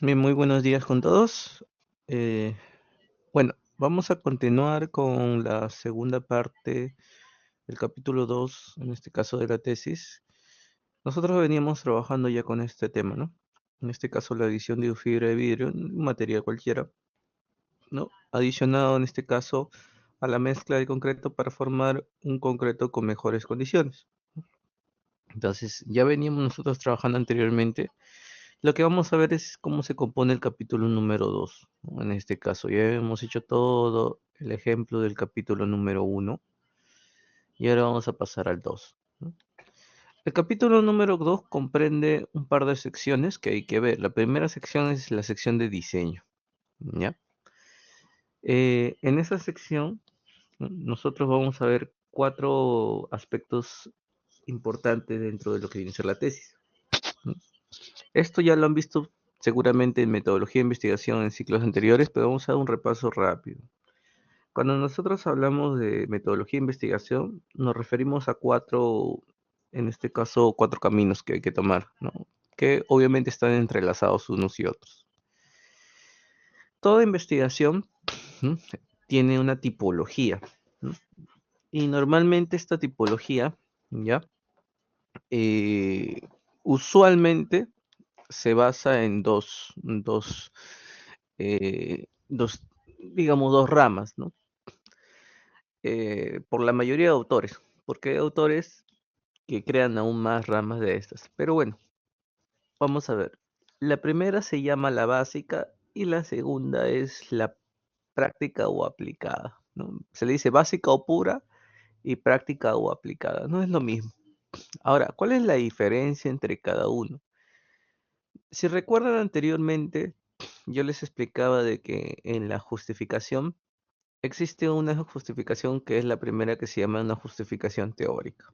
Bien, muy buenos días con todos. Eh, bueno, vamos a continuar con la segunda parte del capítulo 2, en este caso de la tesis. Nosotros veníamos trabajando ya con este tema, ¿no? En este caso la adición de fibra de vidrio, un material cualquiera, ¿no? Adicionado en este caso a la mezcla de concreto para formar un concreto con mejores condiciones. Entonces, ya veníamos nosotros trabajando anteriormente. Lo que vamos a ver es cómo se compone el capítulo número 2, ¿no? En este caso, ya hemos hecho todo el ejemplo del capítulo número uno y ahora vamos a pasar al 2, ¿no? El capítulo número 2 comprende un par de secciones que hay que ver. La primera sección es la sección de diseño, ¿ya? En esa sección, ¿no? Nosotros vamos a ver cuatro aspectos importantes dentro de lo que viene a ser la tesis, ¿no? Esto ya lo han visto seguramente en metodología de investigación en ciclos anteriores, pero vamos a dar un repaso rápido. Cuando nosotros hablamos de metodología de investigación, nos referimos a cuatro, en este caso, cuatro caminos que hay que tomar, ¿no? Que obviamente están entrelazados unos y otros. Toda investigación, ¿no? Tiene una tipología, ¿no? Y normalmente esta tipología, ¿ya? Eh, Usualmente se basa en dos, digamos, dos ramas, ¿no? Por la mayoría de autores, porque hay autores que crean aún más ramas de estas. Pero bueno, vamos a ver. La primera se llama la básica y la segunda es la práctica o aplicada, ¿no? Se le dice básica o pura y práctica o aplicada. No es lo mismo. Ahora, ¿cuál es la diferencia entre cada uno? Si recuerdan anteriormente, yo les explicaba de que en la justificación existe una justificación que es la primera que se llama una justificación teórica.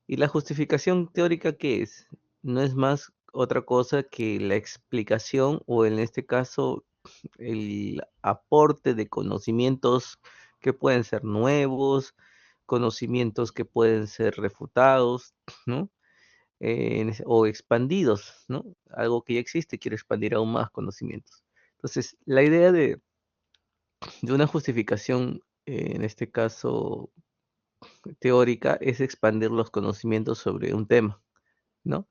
¿Y la justificación teórica qué es? No es más otra cosa que la explicación o en este caso el aporte de conocimientos que pueden ser nuevos, conocimientos que pueden ser refutados, ¿no? O expandidos, ¿no? Algo que ya existe, quiero expandir aún más conocimientos. Entonces, la idea de una justificación, en este caso teórica, es expandir los conocimientos sobre un tema, ¿no?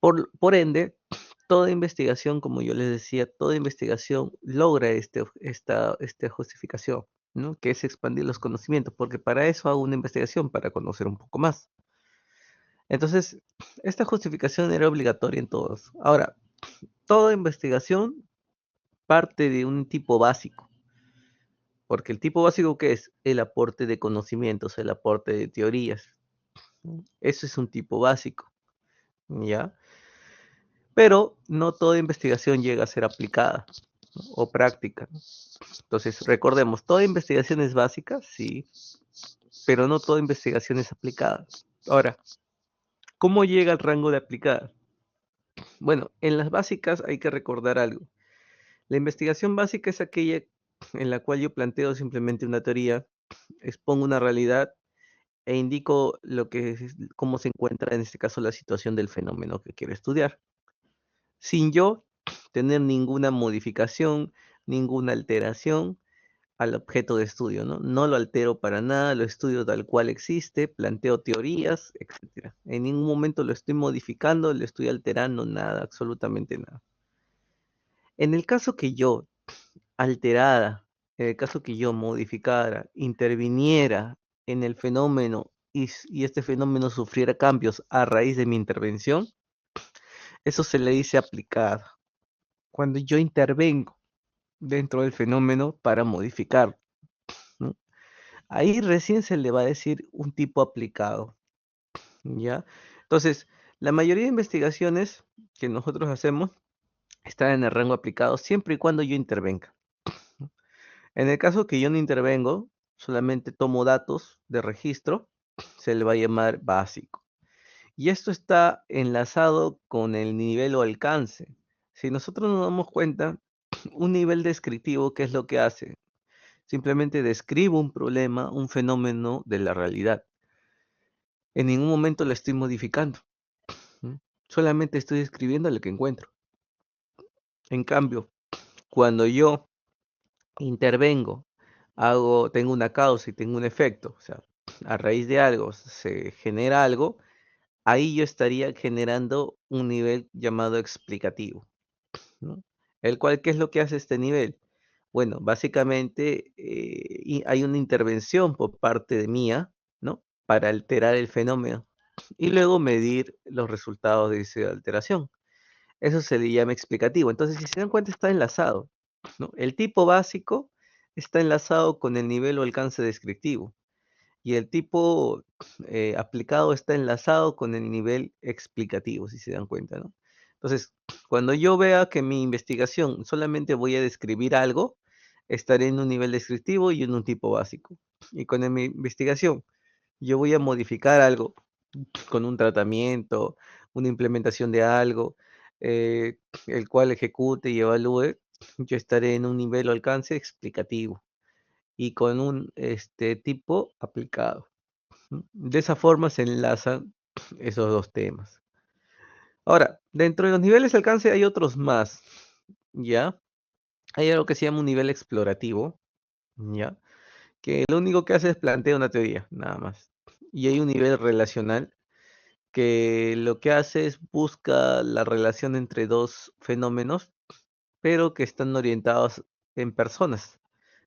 Por ende, toda investigación, como yo les decía, toda investigación logra esta justificación, ¿no? Que es expandir los conocimientos, porque para eso hago una investigación, para conocer un poco más. Entonces, esta justificación era obligatoria en todos. Ahora, toda investigación parte de un tipo básico, porque el tipo básico que es el aporte de conocimientos, el aporte de teorías, ¿no? Eso es un tipo básico, ¿ya? Pero no toda investigación llega a ser aplicada, ¿no? O práctica. Entonces, recordemos, toda investigación es básica, sí, pero no toda investigación es aplicada. Ahora, ¿cómo llega al rango de aplicada? Bueno, en las básicas hay que recordar algo. La investigación básica es aquella en la cual yo planteo simplemente una teoría, expongo una realidad e indico cómo se encuentra en este caso la situación del fenómeno que quiero estudiar, sin yo tener ninguna modificación, ninguna alteración al objeto de estudio, ¿no? No lo altero para nada, lo estudio tal cual existe, planteo teorías, etcétera. En ningún momento lo estoy modificando, le estoy alterando nada, absolutamente nada. En el caso que yo alterara, en el caso que yo modificara, interviniera en el fenómeno y este fenómeno sufriera cambios a raíz de mi intervención, eso se le dice aplicada. Cuando yo intervengo dentro del fenómeno para modificarlo, ¿no? Ahí recién se le va a decir un tipo aplicado, ¿ya? Entonces, la mayoría de investigaciones que nosotros hacemos están en el rango aplicado siempre y cuando yo intervenga, ¿no? En el caso que yo no intervengo, solamente tomo datos de registro, se le va a llamar básico. Y esto está enlazado con el nivel o alcance. Si nosotros nos damos cuenta, un nivel descriptivo, ¿qué es lo que hace? Simplemente describo un problema, un fenómeno de la realidad. En ningún momento lo estoy modificando, ¿no? Solamente estoy describiendo lo que encuentro. En cambio, cuando yo intervengo, tengo una causa y tengo un efecto, o sea, a raíz de algo se genera algo, ahí yo estaría generando un nivel llamado explicativo, ¿no? El cual, ¿qué es lo que hace este nivel? Bueno, básicamente hay una intervención por parte de mía, ¿no? Para alterar el fenómeno y luego medir los resultados de esa alteración. Eso se le llama explicativo. Entonces, si se dan cuenta, está enlazado, ¿no? El tipo básico está enlazado con el nivel o alcance descriptivo y el tipo aplicado está enlazado con el nivel explicativo, si se dan cuenta, ¿no? Entonces, cuando yo vea que mi investigación solamente voy a describir algo, estaré en un nivel descriptivo y en un tipo básico. Y con mi investigación yo voy a modificar algo con un tratamiento, una implementación de algo, el cual ejecute y evalúe, yo estaré en un nivel o alcance explicativo y con un tipo aplicado. De esa forma se enlazan esos dos temas. Ahora, dentro de los niveles de alcance hay otros más, ¿ya? Hay algo que se llama un nivel explorativo, ¿ya? Que lo único que hace es plantear una teoría, nada más. Y hay un nivel relacional que lo que hace es busca la relación entre dos fenómenos, pero que están orientados en personas.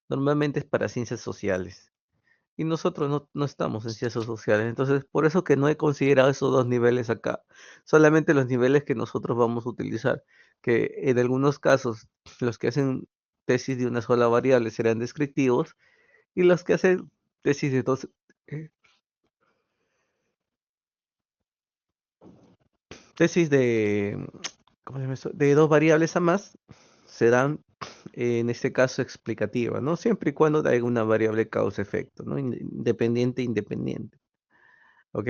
Normalmente es para ciencias sociales. Y nosotros no estamos en ciencias sociales. Entonces, por eso que no he considerado esos dos niveles acá. Solamente los niveles que nosotros vamos a utilizar. Que en algunos casos, los que hacen tesis de una sola variable serán descriptivos. Y los que hacen tesis de eh, tesis de, ¿cómo se llama eso? De dos variables a más, serán en este caso explicativas, ¿no? Siempre y cuando haya una variable causa-efecto, ¿no? Independiente. ¿Ok?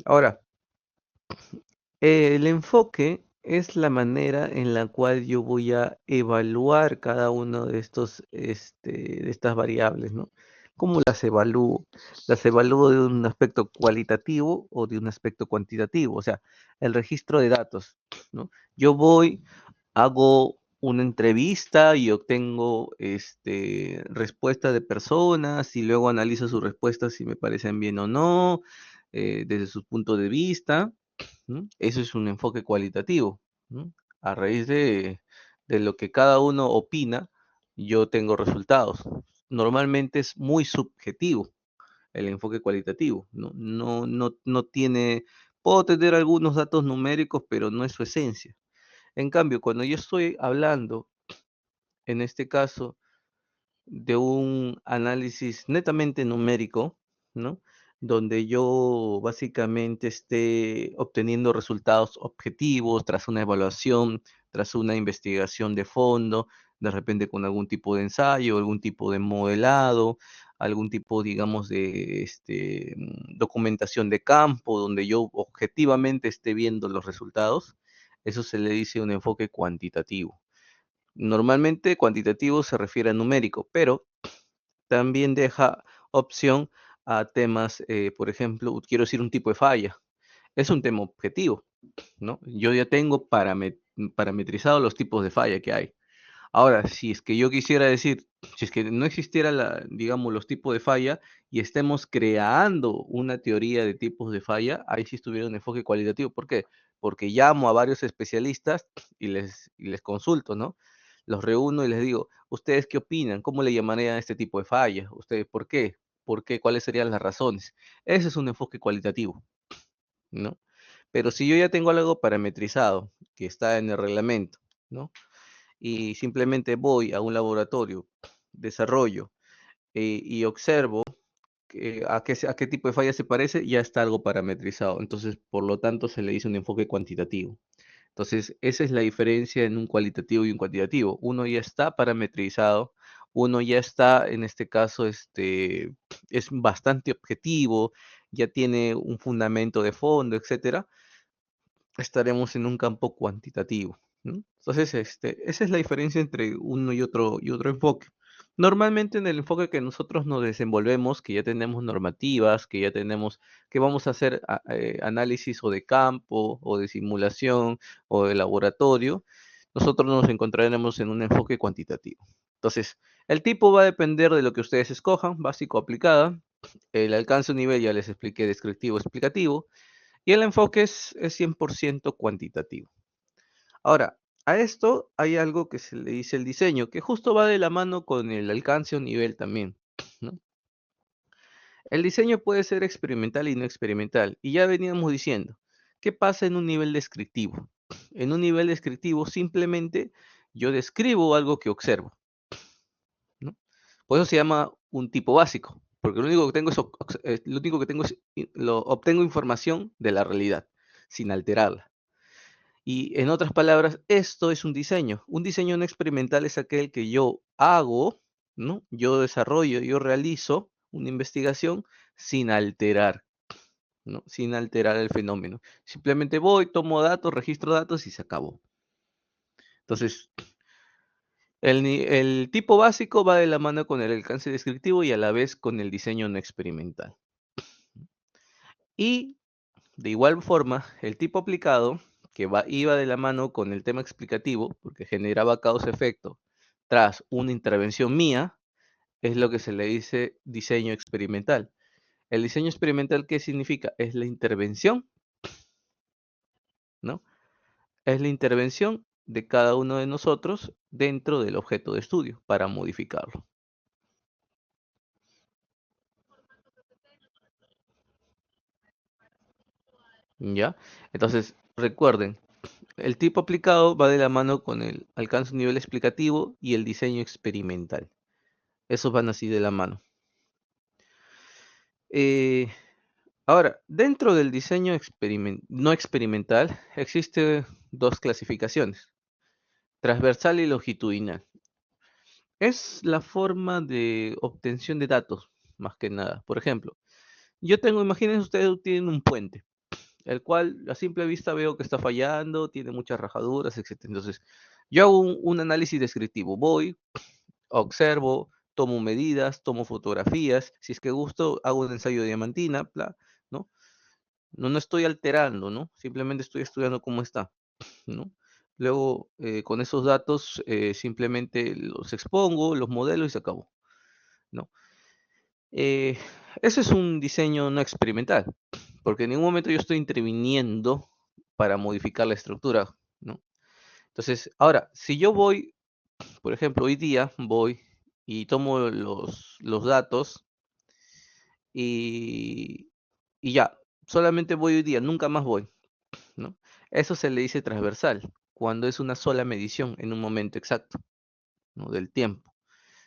Ahora, el enfoque es la manera en la cual yo voy a evaluar cada uno de de estas variables, ¿no? ¿Cómo las evalúo? Las evalúo de un aspecto cualitativo o de un aspecto cuantitativo, o sea, el registro de datos, ¿no? Yo voy, hago una entrevista y obtengo respuestas de personas y luego analizo sus respuestas si me parecen bien o no, desde su punto de vista. ¿No? Eso es un enfoque cualitativo, ¿no? A raíz de lo que cada uno opina, yo tengo resultados. Normalmente es muy subjetivo el enfoque cualitativo, no tiene, puedo tener algunos datos numéricos, pero no es su esencia. En cambio, cuando yo estoy hablando, en este caso, de un análisis netamente numérico, ¿no? Donde yo básicamente esté obteniendo resultados objetivos tras una evaluación, tras una investigación de fondo, de repente con algún tipo de ensayo, algún tipo de modelado, algún tipo, digamos, de documentación de campo, donde yo objetivamente esté viendo los resultados. Eso se le dice un enfoque cuantitativo. Normalmente cuantitativo se refiere a numérico, pero también deja opción a temas, por ejemplo, quiero decir un tipo de falla. Es un tema objetivo, ¿no? Yo ya tengo parametrizado los tipos de falla que hay. Ahora, si es que yo quisiera decir, si es que no existiera digamos, los tipos de falla y estemos creando una teoría de tipos de falla, ahí sí estuviera un enfoque cualitativo. ¿Por qué? Porque llamo a varios especialistas y les consulto, ¿no? Los reúno y les digo, ¿ustedes qué opinan? ¿Cómo le llamarían a este tipo de falla? ¿Ustedes por qué? ¿Por qué? ¿Cuáles serían las razones? Ese es un enfoque cualitativo, ¿no? Pero si yo ya tengo algo parametrizado que está en el reglamento, ¿no? Y simplemente voy a un laboratorio, desarrollo y observo a qué tipo de falla se parece, ya está algo parametrizado. Entonces, por lo tanto, se le dice un enfoque cuantitativo. Entonces, esa es la diferencia en un cualitativo y un cuantitativo. Uno ya está parametrizado, uno ya está, en este caso, es bastante objetivo, ya tiene un fundamento de fondo, etcétera, estaremos en un campo cuantitativo, ¿no? Entonces, esa es la diferencia entre uno y otro enfoque. Normalmente en el enfoque que nosotros nos desenvolvemos, que ya tenemos normativas, que vamos a hacer análisis o de campo, o de simulación, o de laboratorio, nosotros nos encontraremos en un enfoque cuantitativo. Entonces, el tipo va a depender de lo que ustedes escojan, básico, aplicada. El alcance o nivel ya les expliqué, descriptivo, explicativo. Y el enfoque es 100% cuantitativo. Ahora, a esto hay algo que se le dice el diseño, que justo va de la mano con el alcance o nivel también, ¿no? El diseño puede ser experimental y no experimental. Y ya veníamos diciendo, ¿qué pasa en un nivel descriptivo? En un nivel descriptivo simplemente yo describo algo que observo, ¿no? Por eso se llama un tipo básico, porque lo único que tengo lo único que tengo es obtengo información de la realidad, sin alterarla. Y en otras palabras, esto es un diseño. Un diseño no experimental es aquel que yo hago, ¿no? Yo desarrollo, yo realizo una investigación sin alterar, ¿no? Sin alterar el fenómeno. Simplemente voy, tomo datos, registro datos y se acabó. Entonces, el tipo básico va de la mano con el alcance descriptivo y a la vez con el diseño no experimental. Y de igual forma, el tipo aplicado, que iba de la mano con el tema explicativo, porque generaba causa-efecto tras una intervención mía, es lo que se le dice diseño experimental. El diseño experimental, ¿qué significa? Es la intervención, ¿no? Es la intervención de cada uno de nosotros dentro del objeto de estudio para modificarlo. ¿Ya? Entonces, recuerden, el tipo aplicado va de la mano con el alcance a nivel explicativo y el diseño experimental. Esos van así de la mano. Eh, Ahora, dentro del diseño no experimental existe dos clasificaciones, transversal y longitudinal. Es la forma de obtención de datos, más que nada. Por ejemplo, yo tengo, imagínense ustedes tienen un puente, el cual a simple vista veo que está fallando, tiene muchas rajaduras, etc. Entonces, yo hago un análisis descriptivo. Voy, observo, tomo medidas, tomo fotografías, si es que gusto, hago un ensayo de diamantina, ¿no? No estoy alterando, ¿no? Simplemente estoy estudiando cómo está, ¿no? Luego, con esos datos, simplemente los expongo, los modelo y se acabó, ¿no? Eh, Eso es un diseño no experimental, porque en ningún momento yo estoy interviniendo para modificar la estructura, ¿no? Entonces, ahora, si yo voy, por ejemplo, hoy día voy y tomo los datos y, y ya, solamente voy hoy día, nunca más voy, ¿no? Eso se le dice transversal, cuando es una sola medición en un momento exacto, ¿no? Del tiempo.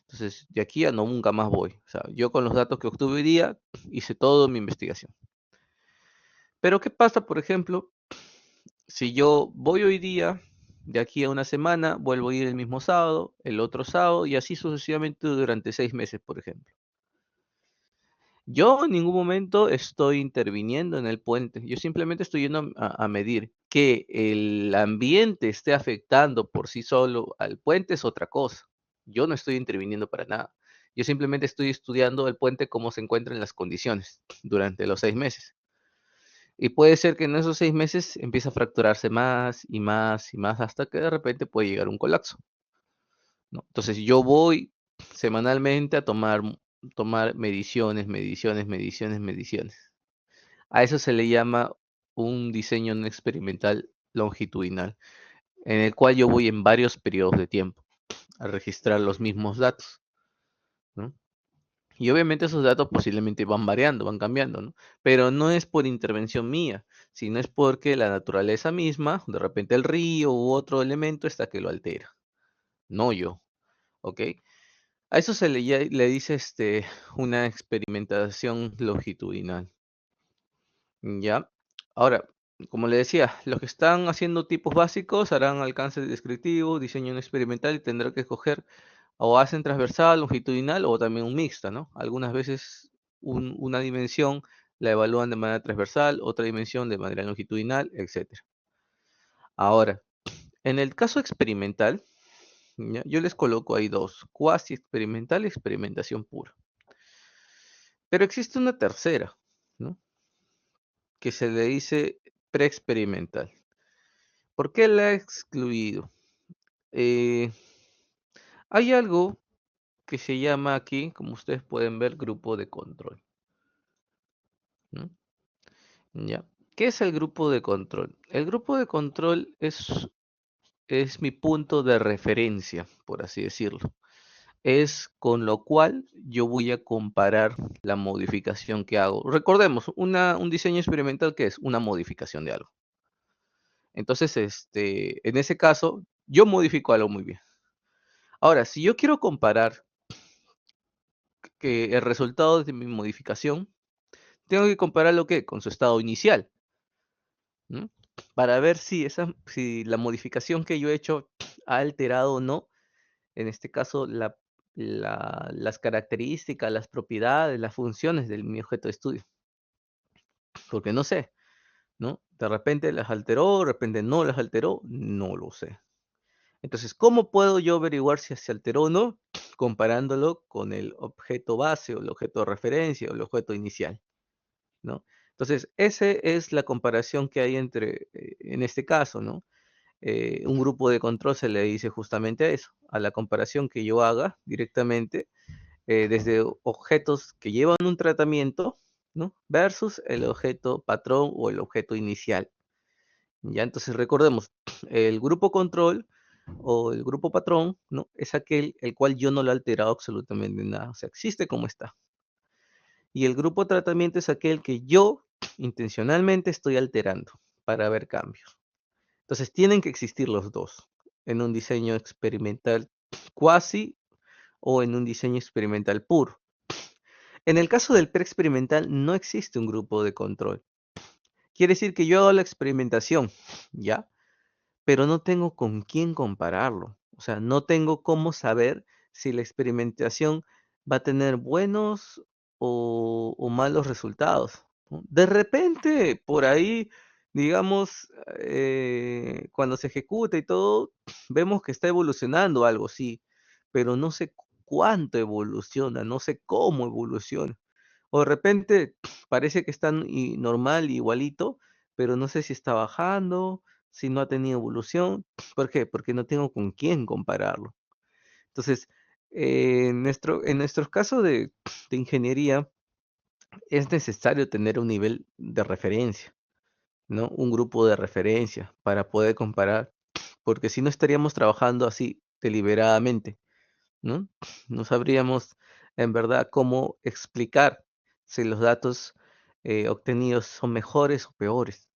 Entonces, de aquí a no nunca más voy. O sea, yo con los datos que obtuve hoy día hice toda mi investigación. Pero ¿qué pasa, por ejemplo, si yo voy hoy día, de aquí a una semana, vuelvo a ir el mismo sábado, el otro sábado y así sucesivamente durante 6 meses, por ejemplo? Yo en ningún momento estoy interviniendo en el puente. Yo simplemente estoy yendo a medir. Que el ambiente esté afectando por sí solo al puente es otra cosa. Yo no estoy interviniendo para nada. Yo simplemente estoy estudiando el puente cómo se encuentra en las condiciones durante los 6 meses. Y puede ser que en esos 6 meses empiece a fracturarse más y más y más hasta que de repente puede llegar un colapso, ¿no? Entonces yo voy semanalmente a tomar mediciones, mediciones, mediciones, mediciones. A eso se le llama un diseño no experimental longitudinal, en el cual yo voy en varios periodos de tiempo a registrar los mismos datos, ¿no? Y obviamente esos datos posiblemente van variando, van cambiando, ¿no? Pero no es por intervención mía, sino es porque la naturaleza misma, de repente el río u otro elemento está que lo altera, no yo, ¿ok? A eso le dice una experimentación longitudinal. Ya. Ahora, como le decía, los que están haciendo tipos básicos harán alcance descriptivo, diseño no experimental y tendrán que escoger o hacen transversal, longitudinal o también un mixta, ¿no? Algunas veces una dimensión la evalúan de manera transversal, otra dimensión de manera longitudinal, etcétera. Ahora, en el caso experimental, ¿ya? Yo les coloco ahí dos, cuasi experimental y experimentación pura. Pero existe una tercera, ¿no? Que se le dice preexperimental. ¿Por qué la he excluido? Eh, Hay algo que se llama aquí, como ustedes pueden ver, grupo de control, ¿no? Ya. ¿Qué es el grupo de control? El grupo de control es mi punto de referencia, por así decirlo. Es con lo cual yo voy a comparar la modificación que hago. Recordemos, un diseño experimental que es una modificación de algo. Entonces, en ese caso, yo modifico algo muy bien. Ahora, si yo quiero comparar que el resultado de mi modificación, tengo que compararlo ¿qué? Con su estado inicial, ¿no? Para ver si la modificación que yo he hecho ha alterado o no, en este caso, las características, las propiedades, las funciones de mi objeto de estudio. Porque no sé, ¿no? De repente las alteró, de repente no las alteró, no lo sé. Entonces, ¿cómo puedo yo averiguar si se alteró o no? Comparándolo con el objeto base o el objeto de referencia o el objeto inicial, ¿no? Entonces, esa es la comparación que hay en este caso, ¿no? Un grupo de control se le dice justamente a eso, a la comparación que yo haga directamente desde objetos que llevan un tratamiento, ¿no? Versus el objeto patrón o el objeto inicial. Ya, entonces recordemos, el grupo control o el grupo patrón, ¿no? Es aquel el cual yo no lo he alterado absolutamente nada, o sea, existe como está. Y el grupo tratamiento es aquel que yo intencionalmente estoy alterando para ver cambios. Entonces tienen que existir los dos en un diseño experimental cuasi o en un diseño experimental puro. En el caso del preexperimental no existe un grupo de control. Quiere decir que yo hago la experimentación, ¿ya? Pero no tengo con quién compararlo. O sea, no tengo cómo saber si la experimentación va a tener buenos o malos resultados, ¿no? De repente, por ahí, digamos, cuando se ejecuta y todo, vemos que está evolucionando algo, sí, pero no sé cuánto evoluciona, no sé cómo evoluciona. O de repente parece que está normal, igualito, pero no sé si está bajando, si no ha tenido evolución. ¿Por qué? Porque no tengo con quién compararlo. Entonces, en nuestros casos de ingeniería es necesario tener un nivel de referencia, ¿no? Un grupo de referencia para poder comparar, porque si no estaríamos trabajando así deliberadamente, ¿no? No sabríamos en verdad cómo explicar si los datos obtenidos son mejores o peores.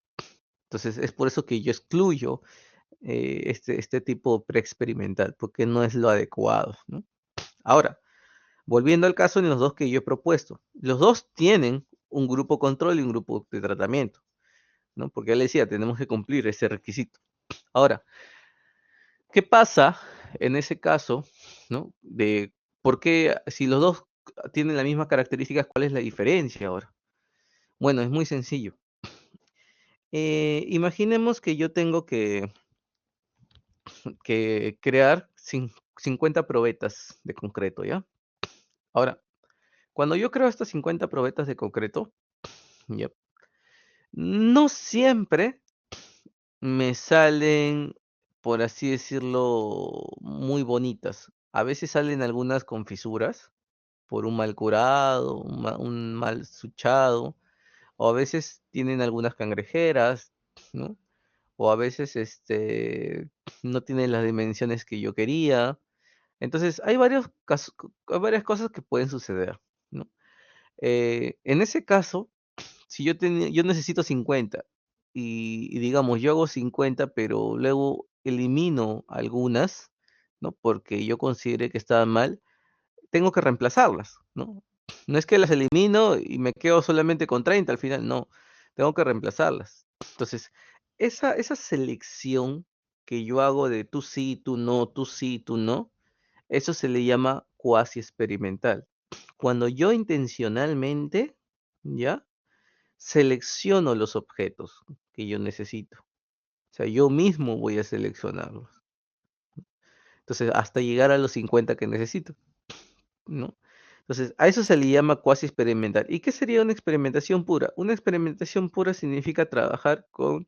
Entonces, es por eso que yo excluyo este tipo preexperimental, porque no es lo adecuado, ¿no? Ahora, volviendo al caso en los dos que yo he propuesto, los dos tienen un grupo control y un grupo de tratamiento, ¿no? Porque ya le decía, tenemos que cumplir ese requisito. Ahora, ¿qué pasa en ese caso, ¿no? De por qué, si los dos tienen las mismas características, ¿cuál es la diferencia ahora? Bueno, es muy sencillo. Imaginemos que yo tengo que crear 50 probetas de concreto, ¿ya? Ahora, cuando yo creo estas 50 probetas de concreto, ¿ya? No siempre me salen, por así decirlo, muy bonitas. A veces salen algunas con fisuras por un mal curado, un mal suchado, o a veces tienen algunas cangrejeras, ¿no? O a veces no tienen las dimensiones que yo quería. Entonces, hay varias cosas que pueden suceder, ¿no? En ese caso, si yo necesito 50 y digamos, yo hago 50, pero luego elimino algunas, ¿no? Porque yo considere que estaban mal, tengo que reemplazarlas, ¿no? No es que las elimino y me quedo solamente con 30 al final, no, tengo que reemplazarlas. Entonces, esa selección que yo hago de tú sí, tú no, tú sí, tú no, eso se le llama cuasi experimental. Cuando yo intencionalmente, ¿ya? Selecciono los objetos que yo necesito. O sea, yo mismo voy a seleccionarlos. Entonces, hasta llegar a los 50 que necesito, ¿no? Entonces, a eso se le llama cuasi experimental. ¿Y qué sería una experimentación pura? Una experimentación pura significa trabajar con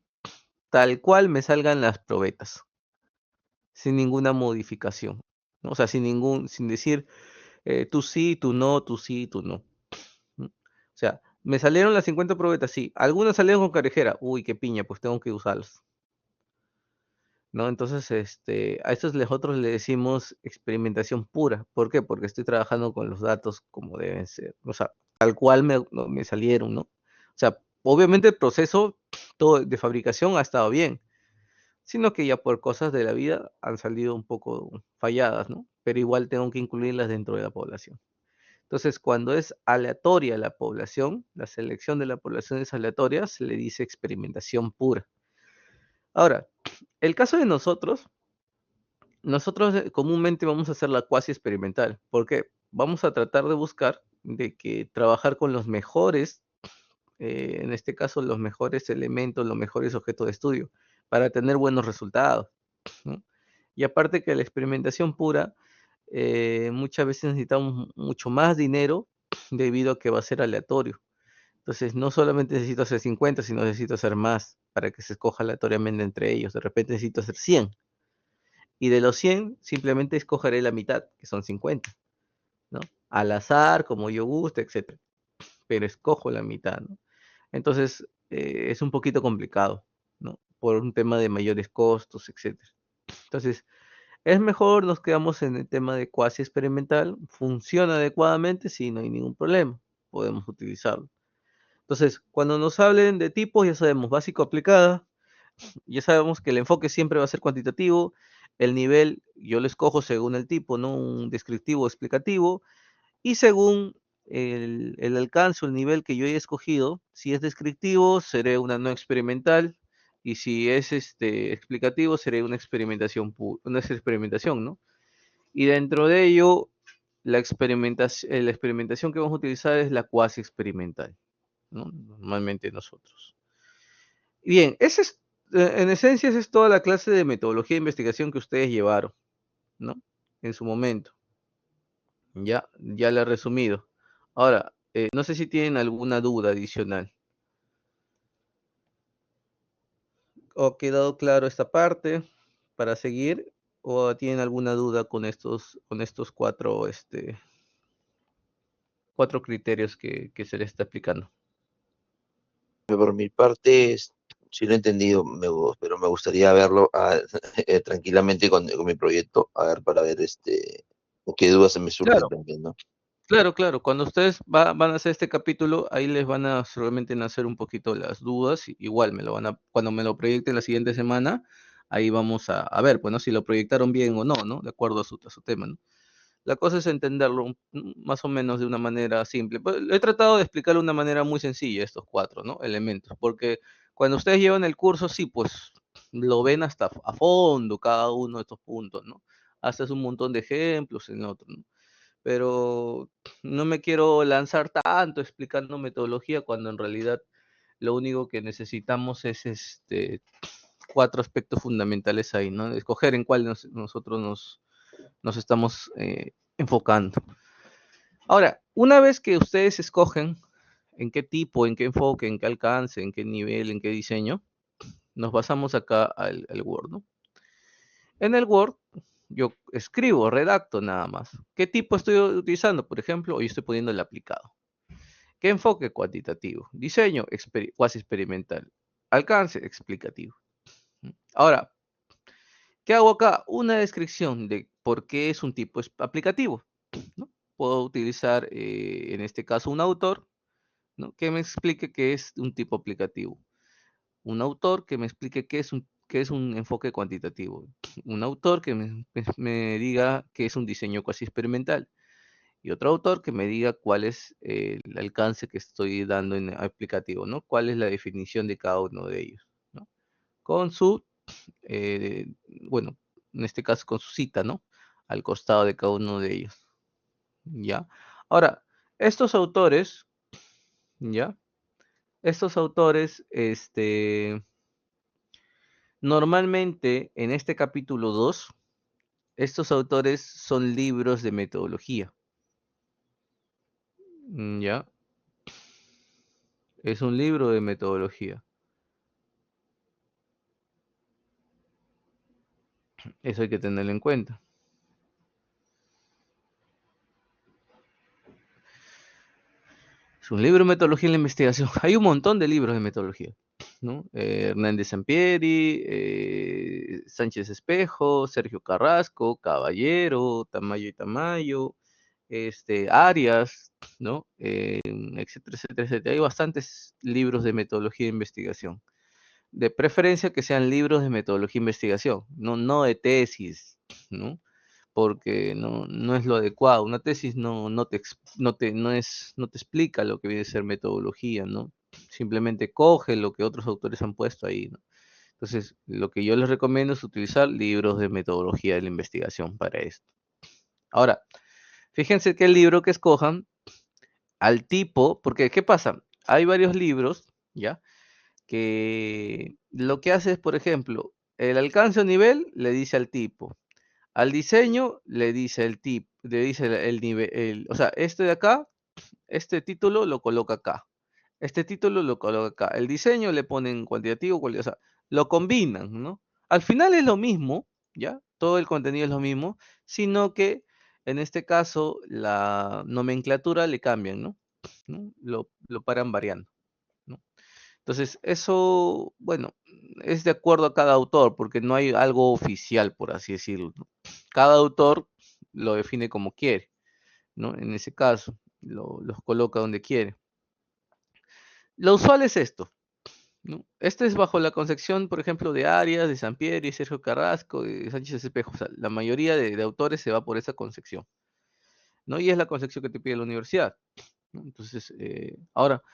tal cual me salgan las probetas, sin ninguna modificación, ¿no? O sea, sin decir tú sí, tú no, tú sí, tú no. ¿No? O sea, me salieron las 50 probetas, sí. Algunas salieron con carejera. Uy, qué piña, pues tengo que usarlas. ¿No? Entonces, a estos nosotros le decimos experimentación pura. ¿Por qué? Porque estoy trabajando con los datos como deben ser. O sea, tal cual me salieron, ¿no? O sea, obviamente el proceso todo de fabricación ha estado bien, sino que ya por cosas de la vida han salido un poco falladas, ¿no? Pero igual tengo que incluirlas dentro de la población. Entonces, cuando es aleatoria la población, la selección de la población es aleatoria, se le dice experimentación pura. Ahora, el caso de nosotros comúnmente vamos a hacer la cuasi experimental, porque vamos a tratar de buscar de que trabajar con los mejores, en este caso los mejores elementos, los mejores objetos de estudio, para tener buenos resultados, ¿no? Y aparte que la experimentación pura, muchas veces necesitamos mucho más dinero debido a que va a ser aleatorio. Entonces, no solamente necesito hacer 50, sino necesito hacer más para que se escoja aleatoriamente entre ellos. De repente necesito hacer 100. Y de los 100, simplemente escogeré la mitad, que son 50, ¿no? Al azar, como yo guste, etcétera. Pero escojo la mitad, ¿no? Entonces, es un poquito complicado, ¿no? Por un tema de mayores costos, etcétera. Entonces, es mejor nos quedamos en el tema de cuasi experimental. Funciona adecuadamente, sí, no hay ningún problema. Podemos utilizarlo. Entonces, cuando nos hablen de tipos, ya sabemos, básico aplicada, ya sabemos que el enfoque siempre va a ser cuantitativo, el nivel yo lo escojo según el tipo, ¿no? Un descriptivo explicativo, y según el alcance o el nivel que yo haya escogido, si es descriptivo, seré una no experimental, y si es explicativo, seré una experimentación, ¿no? Y dentro de ello, la experimentación que vamos a utilizar es la cuasi experimental, ¿no? Normalmente nosotros. Bien, en esencia, esa es toda la clase de metodología de investigación que ustedes llevaron, ¿no? En su momento. Ya la he resumido. Ahora, no sé si tienen alguna duda adicional. ¿O ha quedado claro esta parte para seguir? ¿O tienen alguna duda con estos cuatro criterios que se les está explicando? Por mi parte, sí lo he entendido, pero me gustaría verlo tranquilamente con mi proyecto, a ver, para ver qué dudas se me surgen Claro. también, ¿no? Claro, claro. Cuando ustedes van a hacer este capítulo, ahí les van a solamente nacer un poquito las dudas. Igual cuando me lo proyecten la siguiente semana, ahí vamos a ver, pues, ¿no? Si lo proyectaron bien o no, ¿no? De acuerdo a su tema, ¿no? La cosa es entenderlo más o menos de una manera simple. Pues, he tratado de explicarlo de una manera muy sencilla estos cuatro, ¿no? Elementos, porque cuando ustedes llevan el curso, sí, pues lo ven hasta a fondo cada uno de estos puntos, ¿no? Haces un montón de ejemplos en otro, ¿no? Pero no me quiero lanzar tanto explicando metodología cuando en realidad lo único que necesitamos es cuatro aspectos fundamentales ahí, ¿no? Escoger en cuál nosotros nos estamos enfocando. Ahora, una vez que ustedes escogen en qué tipo, en qué enfoque, en qué alcance, en qué nivel, en qué diseño, nos basamos acá al Word, ¿no? En el Word yo escribo, redacto nada más. ¿Qué tipo estoy utilizando? Por ejemplo, hoy estoy poniendo el aplicado. ¿Qué enfoque? Cuantitativo. Diseño, cuasi experimental. Alcance, explicativo. Ahora, ¿qué hago acá? Una descripción de por qué es un tipo aplicativo, ¿no? Puedo utilizar, en este caso, un autor, ¿no? Que me explique qué es un tipo aplicativo. Un autor que me explique qué es un enfoque cuantitativo. Un autor que me diga qué es un diseño cuasi experimental. Y otro autor que me diga cuál es el alcance que estoy dando en aplicativo, ¿no? Cuál es la definición de cada uno de ellos, ¿no? Con su, eh, bueno, en este caso con su cita, ¿no? Al costado de cada uno de ellos, ¿ya? Ahora, estos autores, ¿ya? Estos autores, normalmente en este capítulo 2, estos autores son libros de metodología, ¿ya? Es un libro de metodología. Eso hay que tenerlo en cuenta. Es un libro de metodología en la investigación. Hay un montón de libros de metodología, ¿no? Hernández Sampieri, Sánchez Espejo, Sergio Carrasco, Caballero, Tamayo y Tamayo, Arias, ¿no? Etcétera, etcétera, etcétera. Hay bastantes libros de metodología de investigación. De preferencia que sean libros de metodología de investigación, no de tesis, ¿no? Porque no es lo adecuado. Una tesis no te explica lo que viene a ser metodología, ¿no? Simplemente coge lo que otros autores han puesto ahí, ¿no? Entonces, lo que yo les recomiendo es utilizar libros de metodología de la investigación para esto. Ahora, fíjense que el libro que escojan, al tipo, porque ¿qué pasa? Hay varios libros, ¿ya? Que lo que hace es, por ejemplo, el alcance o nivel le dice al tipo, al diseño le dice el tipo, le dice el nivel, o sea, este de acá, este título lo coloca acá, este título lo coloca acá, el diseño le ponen cuantitativo, o sea, lo combinan, ¿no? Al final es lo mismo, ¿ya? Todo el contenido es lo mismo, sino que en este caso la nomenclatura le cambian, ¿no? ¿No? Lo paran variando, ¿no? Entonces, eso, bueno, es de acuerdo a cada autor, porque no hay algo oficial, por así decirlo, ¿no? Cada autor lo define como quiere, ¿no? En ese caso, los coloca donde quiere. Lo usual es esto, ¿no? Este es bajo la concepción, por ejemplo, de Arias, de Sampieri, Sergio Carrasco, de Sánchez Espejo. O sea, la mayoría de autores se va por esa concepción, ¿no? Y es la concepción que te pide la universidad, ¿no? Entonces, ahora,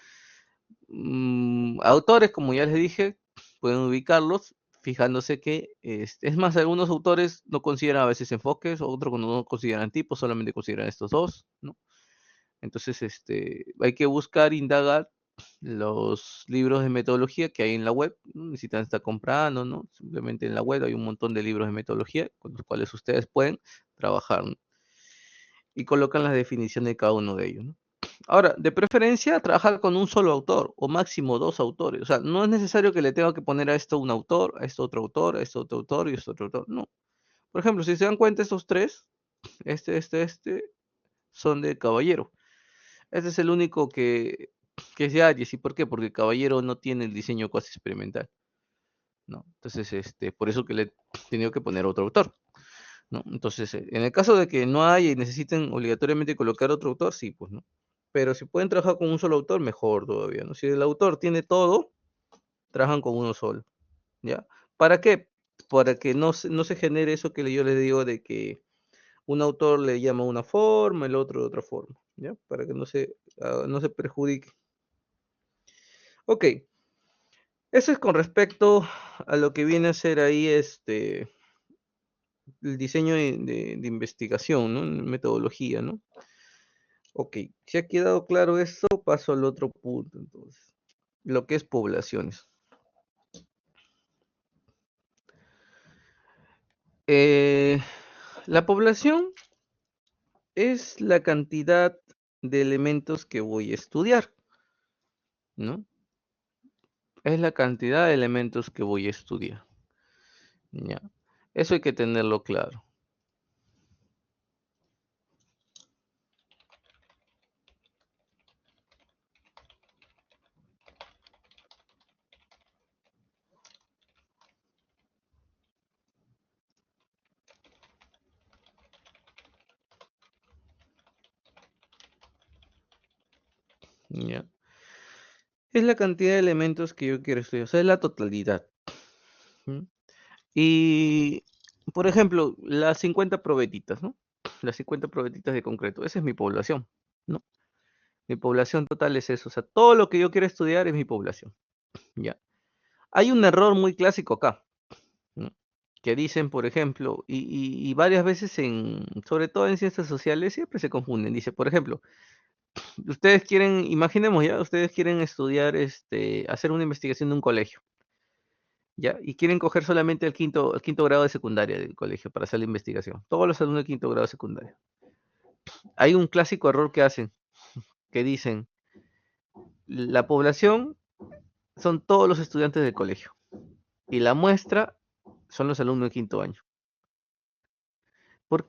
autores, como ya les dije, pueden ubicarlos fijándose que, es más, algunos autores no consideran a veces enfoques, otros no consideran tipos, solamente consideran estos dos, ¿no? Entonces, hay que buscar, indagar los libros de metodología que hay en la web, no necesitan estar comprando, ¿no? Simplemente en la web hay un montón de libros de metodología con los cuales ustedes pueden trabajar, ¿no? Y colocan las definiciones de cada uno de ellos, ¿no? Ahora, de preferencia, trabajar con un solo autor o máximo dos autores. O sea, no es necesario que le tenga que poner a esto un autor, a esto otro autor, a esto otro autor y a esto otro autor. No. Por ejemplo, si se dan cuenta, estos tres, son de Caballero. Este es el único que es de Aries. ¿Y por qué? Porque Caballero no tiene el diseño cuasi experimental, ¿no? Entonces, por eso que le he tenido que poner otro autor, ¿no? Entonces, en el caso de que no haya y necesiten obligatoriamente colocar otro autor, sí, pues, ¿no? Pero si pueden trabajar con un solo autor, mejor todavía, ¿no? Si el autor tiene todo, trabajan con uno solo, ¿ya? ¿Para qué? Para que no se genere eso que yo les digo de que un autor le llama una forma, el otro de otra forma, ¿ya? Para que no se perjudique. Ok, eso es con respecto a lo que viene a ser ahí el diseño de investigación, ¿no? Metodología, ¿no? Ok, si ha quedado claro eso, paso al otro punto, entonces, lo que es poblaciones. Eh, la población es la cantidad de elementos que voy a estudiar, ¿no? Es la cantidad de elementos que voy a estudiar, ¿ya? Eso hay que tenerlo claro, ¿ya? Es la cantidad de elementos que yo quiero estudiar, o sea, es la totalidad. ¿Mm? Y, por ejemplo, las 50 probetitas, ¿no? Las 50 probetitas de concreto, esa es mi población, ¿no? Mi población total es eso, o sea, todo lo que yo quiero estudiar es mi población, ¿ya? Hay un error muy clásico acá, ¿no? Que dicen, por ejemplo, y varias veces sobre todo en ciencias sociales, siempre se confunden. Dice, por ejemplo, ustedes quieren, imaginemos ya, ustedes quieren estudiar, hacer una investigación de un colegio, ¿ya? Y quieren coger solamente el quinto grado de secundaria del colegio para hacer la investigación. Todos los alumnos de quinto grado de secundaria. Hay un clásico error que hacen, que dicen, la población son todos los estudiantes del colegio y la muestra son los alumnos de quinto año. por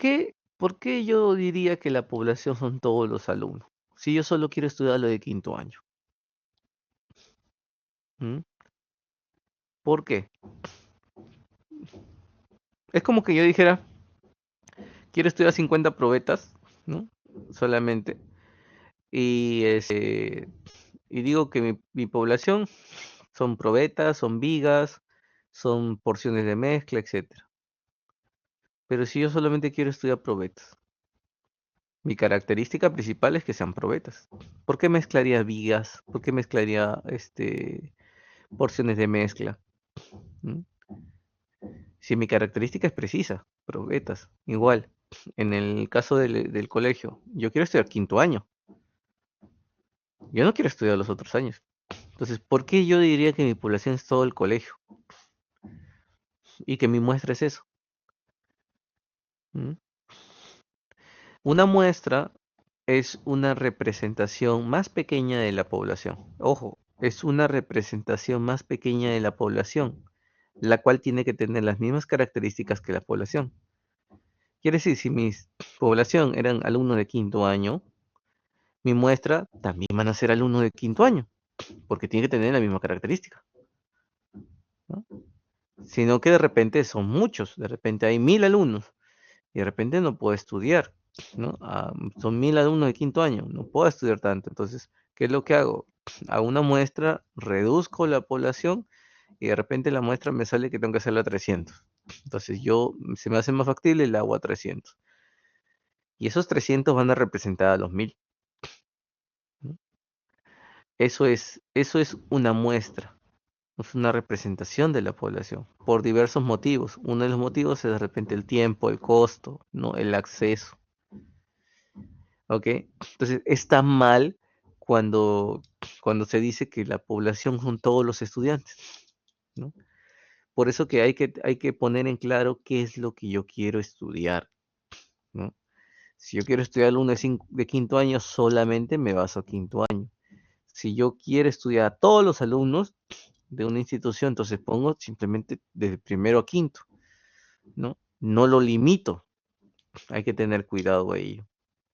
qué yo diría que la población son todos los alumnos? Si yo solo quiero estudiar lo de quinto año. ¿Mm? ¿Por qué? Es como que yo dijera, quiero estudiar 50 probetas, ¿no? Solamente. Y digo que mi población son probetas, son vigas, son porciones de mezcla, etcétera. Pero si yo solamente quiero estudiar probetas, mi característica principal es que sean probetas. ¿Por qué mezclaría vigas? ¿Por qué mezclaría porciones de mezcla? ¿Mm? Si mi característica es precisa, probetas, igual. En el caso del colegio, yo quiero estudiar quinto año. Yo no quiero estudiar los otros años. Entonces, ¿por qué yo diría que mi población es todo el colegio? Y que mi muestra es eso. ¿Mm? Una muestra es una representación más pequeña de la población. Ojo, es una representación más pequeña de la población, la cual tiene que tener las mismas características que la población. Quiere decir, si mi población eran alumnos de quinto año, mi muestra también van a ser alumnos de quinto año, porque tiene que tener la misma característica, ¿no? Sino que de repente son muchos, de repente hay 1000 alumnos y de repente no puedo estudiar, ¿no? Son 1000 alumnos de quinto año, no puedo estudiar tanto. Entonces, ¿qué es lo que hago? Hago una muestra, reduzco la población y de repente la muestra me sale que tengo que hacerla a 300. Entonces se me hace más factible y la hago a 300. Y esos 300 van a representar a los 1000, ¿no? Eso es una muestra, es una representación de la población por diversos motivos. Uno de los motivos es de repente el tiempo, el costo, ¿no? El acceso. ¿Ok? Entonces, está mal cuando, cuando se dice que la población son todos los estudiantes, ¿no? Por eso que hay que poner en claro qué es lo que yo quiero estudiar, ¿no? Si yo quiero estudiar alumno de quinto año, solamente me baso a quinto año. Si yo quiero estudiar a todos los alumnos de una institución, entonces pongo simplemente desde primero a quinto, ¿no? No lo limito, hay que tener cuidado ahí.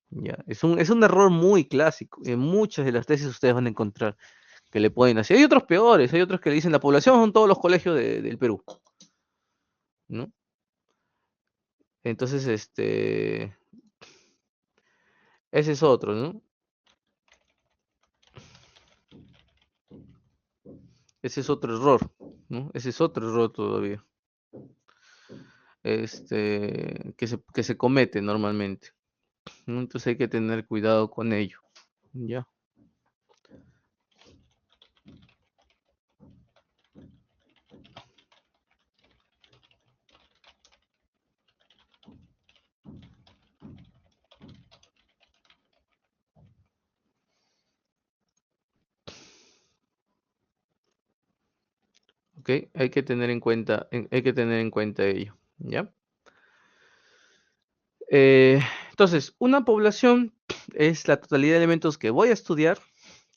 Ya, es un error muy clásico. En muchas de las tesis ustedes van a encontrar que le pueden hacer. Hay otros peores, hay otros que le dicen la población son todos los colegios del Perú, ¿no? Entonces, ese es otro, ¿no? Ese es otro error, ¿no? Ese es otro error todavía, que se comete normalmente, ¿no? Entonces hay que tener cuidado con ello, ¿ya? ¿Ok? Hay que tener en cuenta ello, ¿ya? Entonces, una población es la totalidad de elementos que voy a estudiar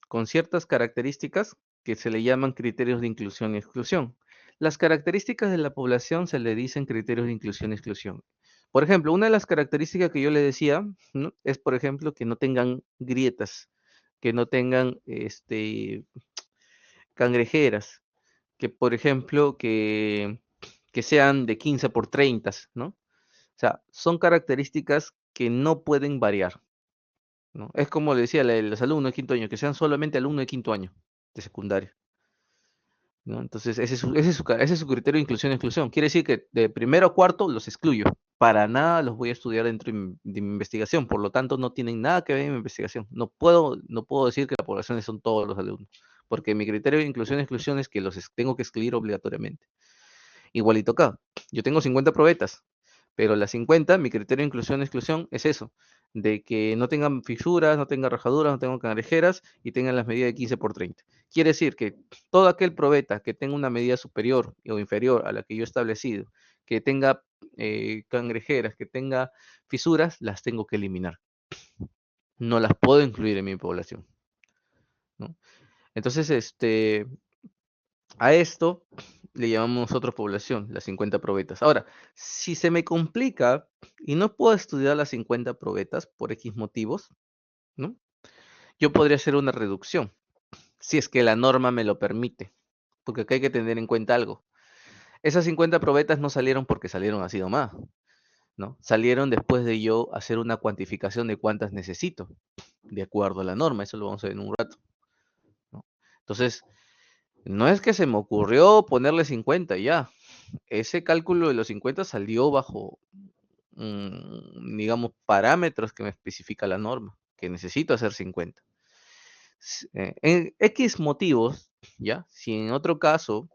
con ciertas características que se le llaman criterios de inclusión y exclusión. Las características de la población se le dicen criterios de inclusión y exclusión. Por ejemplo, una de las características que yo le decía, ¿no? Es, por ejemplo, que no tengan grietas, que no tengan cangrejeras, que, por ejemplo, que sean de 15 por 30, ¿no? O sea, son características que no pueden variar, ¿no? Es como le decía a los alumnos de quinto año, que sean solamente alumnos de quinto año de secundaria, ¿no? Entonces, ese es su criterio de inclusión y exclusión. Quiere decir que de primero a cuarto los excluyo. Para nada los voy a estudiar dentro de mi investigación. Por lo tanto, no tienen nada que ver en mi investigación. No puedo decir que la población son todos los alumnos. Porque mi criterio de inclusión y exclusión es que tengo que excluir obligatoriamente. Igualito acá. Yo tengo 50 probetas, pero las 50, mi criterio de inclusión y exclusión es eso, de que no tengan fisuras, no tengan rajaduras, no tengan cangrejeras y tengan las medidas de 15 por 30. Quiere decir que todo aquel probeta que tenga una medida superior o inferior a la que yo he establecido, que tenga cangrejeras, que tenga fisuras, las tengo que eliminar. No las puedo incluir en mi población, ¿no? Entonces, A esto le llamamos nosotros población, las 50 probetas. Ahora, si se me complica y no puedo estudiar las 50 probetas por X motivos, ¿no? Yo podría hacer una reducción, si es que la norma me lo permite, porque acá hay que tener en cuenta algo. Esas 50 probetas no salieron porque salieron así nomás, ¿no? Salieron después de yo hacer una cuantificación de cuántas necesito, de acuerdo a la norma, eso lo vamos a ver en un rato, ¿no? Entonces, no es que se me ocurrió ponerle 50 y ya. Ese cálculo de los 50 salió bajo, digamos, parámetros que me especifica la norma, que necesito hacer 50. En X motivos, ¿ya? Si en otro caso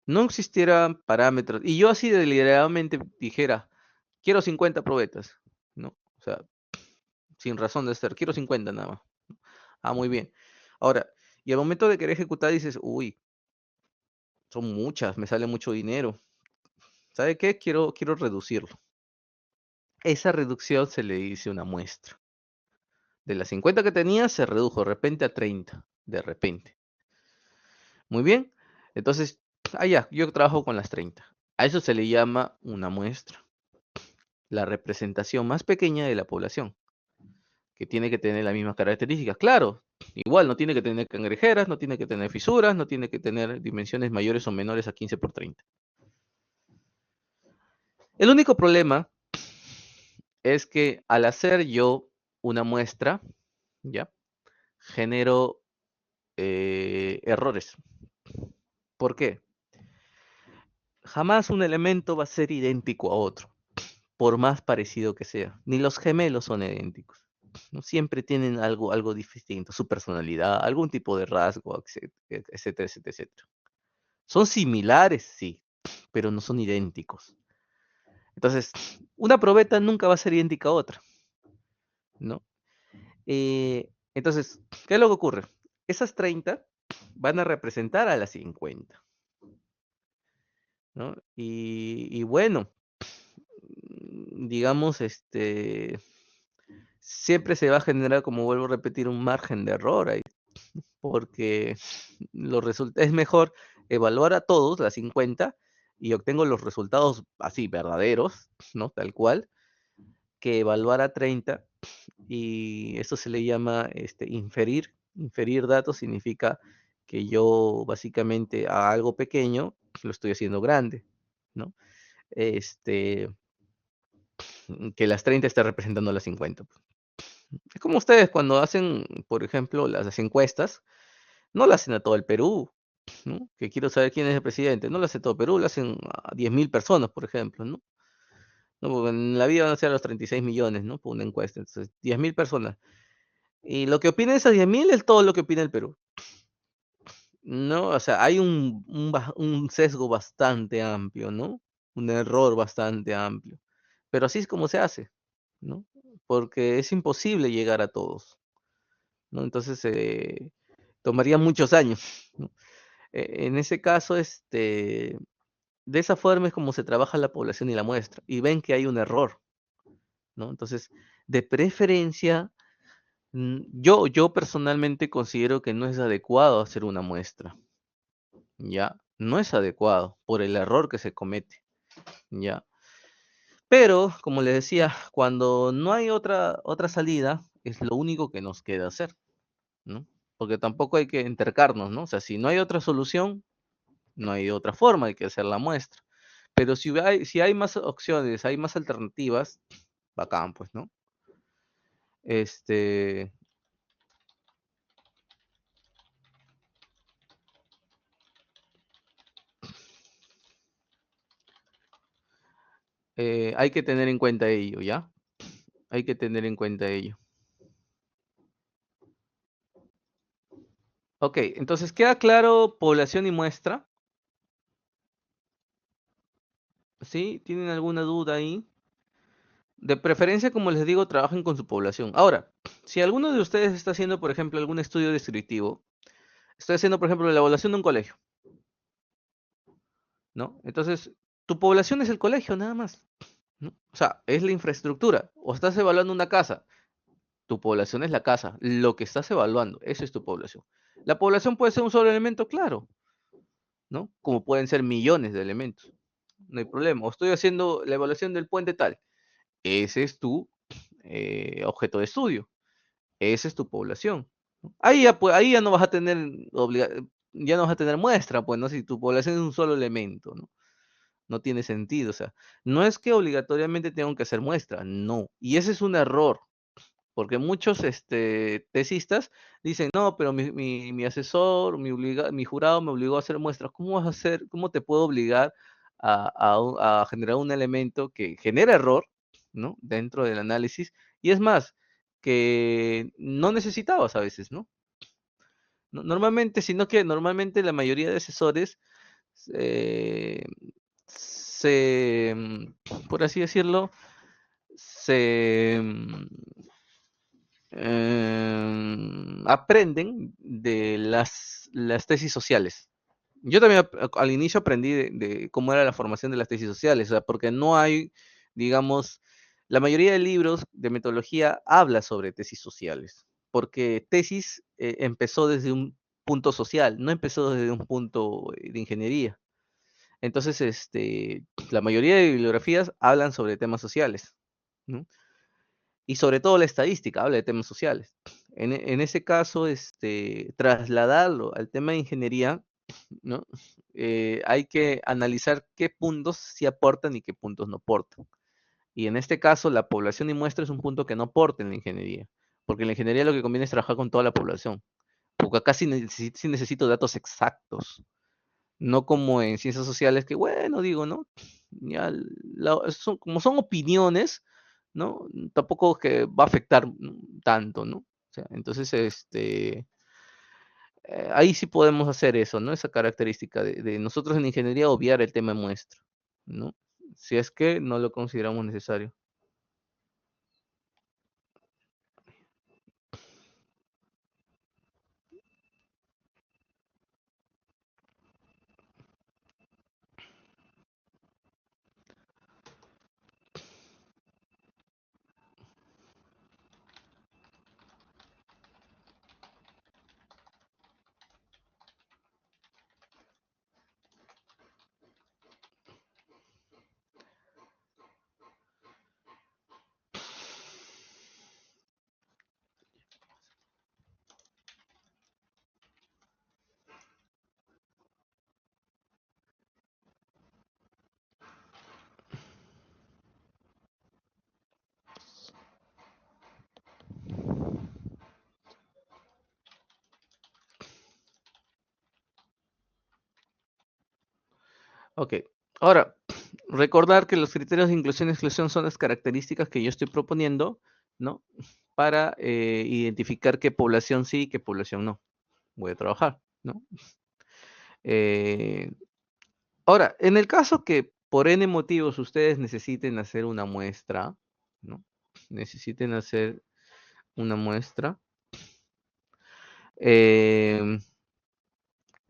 no existieran parámetros y yo así deliberadamente dijera, quiero 50 probetas, ¿no? O sea, sin razón de ser, quiero 50 nada más. Ah, muy bien. Ahora, y al momento de querer ejecutar dices, uy, son muchas, me sale mucho dinero. ¿Sabe qué? Quiero reducirlo. Esa reducción se le dice una muestra. De las 50 que tenía se redujo de repente a 30, de repente. Muy bien. Entonces, ya, yo trabajo con las 30. A eso se le llama una muestra, la representación más pequeña de la población, que tiene que tener las mismas características. Claro, igual no tiene que tener cangrejeras, no tiene que tener fisuras, no tiene que tener dimensiones mayores o menores a 15 por 30. El único problema es que al hacer yo una muestra, ¿ya? Genero errores. ¿Por qué? Jamás un elemento va a ser idéntico a otro, por más parecido que sea. Ni los gemelos son idénticos, ¿no? Siempre tienen algo distinto, su personalidad, algún tipo de rasgo, etcétera, etcétera, etcétera. Son similares, sí, pero no son idénticos. Entonces, una probeta nunca va a ser idéntica a otra, ¿no? Entonces, ¿qué es lo que ocurre? Esas 30 van a representar a las 50, ¿no? Y bueno, digamos, siempre se va a generar, como vuelvo a repetir, un margen de error ahí, porque es mejor evaluar a todos, las 50, y obtengo los resultados así, verdaderos, ¿no? Tal cual, que evaluar a 30, y eso se le llama inferir. Inferir datos significa que yo básicamente a algo pequeño lo estoy haciendo grande, ¿no? Este, que las 30 está representando a las 50. Es como ustedes cuando hacen, por ejemplo, las encuestas, no las hacen a todo el Perú, ¿no? Que quiero saber quién es el presidente, no lo hace todo Perú, lo hacen a 10.000 personas, por ejemplo, ¿no? No, porque en la vida van a ser los 36 millones, ¿no? Por una encuesta, entonces 10.000 personas. Y lo que opinen esas 10.000 es todo lo que opina el Perú, ¿no? O sea, hay un sesgo bastante amplio, ¿no? Un error bastante amplio. Pero así es como se hace, ¿no? Porque es imposible llegar a todos, ¿no? Entonces, tomaría muchos años, ¿no? En ese caso, de esa forma es como se trabaja la población y la muestra, y ven que hay un error, ¿no? Entonces, de preferencia, yo personalmente considero que no es adecuado hacer una muestra, ¿ya? No es adecuado por el error que se comete, ¿ya? Pero, como les decía, cuando no hay otra salida, es lo único que nos queda hacer, ¿no? Porque tampoco hay que entercarnos, ¿no? O sea, si no hay otra solución, no hay otra forma, hay que hacer la muestra. Pero si hay más opciones, hay más alternativas, bacán, pues, ¿no? Este, hay que tener en cuenta ello, ¿ya? Hay que tener en cuenta ello. Ok, entonces queda claro población y muestra. ¿Sí? ¿Tienen alguna duda ahí? De preferencia, como les digo, trabajen con su población. Ahora, si alguno de ustedes está haciendo, por ejemplo, algún estudio descriptivo, estoy haciendo, por ejemplo, la evaluación de un colegio, ¿no? Entonces, tu población es el colegio, nada más, ¿no? O sea, es la infraestructura. O estás evaluando una casa, tu población es la casa. Lo que estás evaluando, eso es tu población. ¿La población puede ser un solo elemento? Claro. ¿no? Como pueden ser millones de elementos. No hay problema. O estoy haciendo la evaluación del puente tal. Ese es tu objeto de estudio. Esa es tu población. Ahí ya no vas a tener ya no vas a tener muestra, pues, ¿no? Si tu población es un solo elemento, ¿no? No tiene sentido, o sea, no es que obligatoriamente tengan que hacer muestra, no. Y ese es un error, porque muchos tesistas dicen, no, pero mi asesor, mi jurado me obligó a hacer muestras. ¿Cómo vas a hacer, cómo te puedo obligar a generar un elemento que genera error, ¿no? Dentro del análisis. Y es más, que no necesitabas a veces, ¿no? Normalmente, sino que normalmente la mayoría de asesores eh, por así decirlo, se aprenden de las tesis sociales. Yo también al inicio aprendí de cómo era la formación de las tesis sociales, o sea, porque no hay, digamos, la mayoría de libros de metodología habla sobre tesis sociales, porque tesis empezó desde un punto social, no empezó desde un punto de ingeniería. Entonces, la mayoría de bibliografías hablan sobre temas sociales, ¿no? Y sobre todo la estadística habla de temas sociales. En ese caso, trasladarlo al tema de ingeniería, ¿no? Hay que analizar qué puntos sí aportan y qué puntos no aportan. Y en este caso, la población y muestra es un punto que no aporta en la ingeniería, porque en la ingeniería lo que conviene es trabajar con toda la población, porque acá sí necesito datos exactos, no como en ciencias sociales que, bueno, digo, ¿no? Ya como son opiniones, ¿no? Tampoco que va a afectar tanto, ¿no? O sea, entonces, ahí sí podemos hacer eso, ¿no? Esa característica de nosotros en ingeniería obviar el tema de muestra, ¿no? Si es que no lo consideramos necesario. Ok, ahora, recordar que los criterios de inclusión y exclusión son las características que yo estoy proponiendo, ¿no? Para identificar qué población sí y qué población no. Voy a trabajar, ¿no? Eh, ahora, en el caso que por N motivos ustedes necesiten hacer una muestra, ¿no? Necesiten hacer una muestra, eh,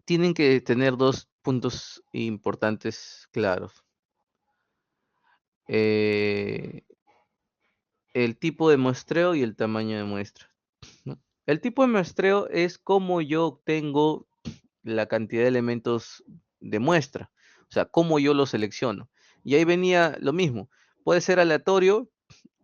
tienen que tener dos puntos importantes claros. Eh, el tipo de muestreo y el tamaño de muestra, ¿no? El tipo de muestreo es cómo yo obtengo la cantidad de elementos de muestra, o sea, cómo yo lo selecciono. Y ahí venía lo mismo, puede ser aleatorio,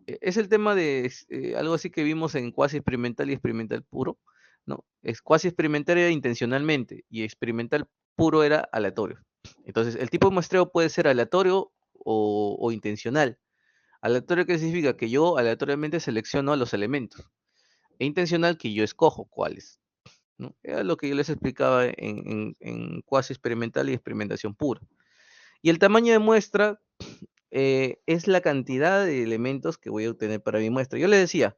es el tema de algo así que vimos en cuasi experimental y experimental puro, ¿no? Es cuasi experimental era intencionalmente y experimental puro era aleatorio. Entonces, el tipo de muestreo puede ser aleatorio o intencional. Aleatorio que significa que yo aleatoriamente selecciono a los elementos. E intencional que yo escojo cuáles, ¿no? Era lo que yo les explicaba en cuasi experimental y experimentación pura. Y el tamaño de muestra es la cantidad de elementos que voy a obtener para mi muestra. Yo les decía,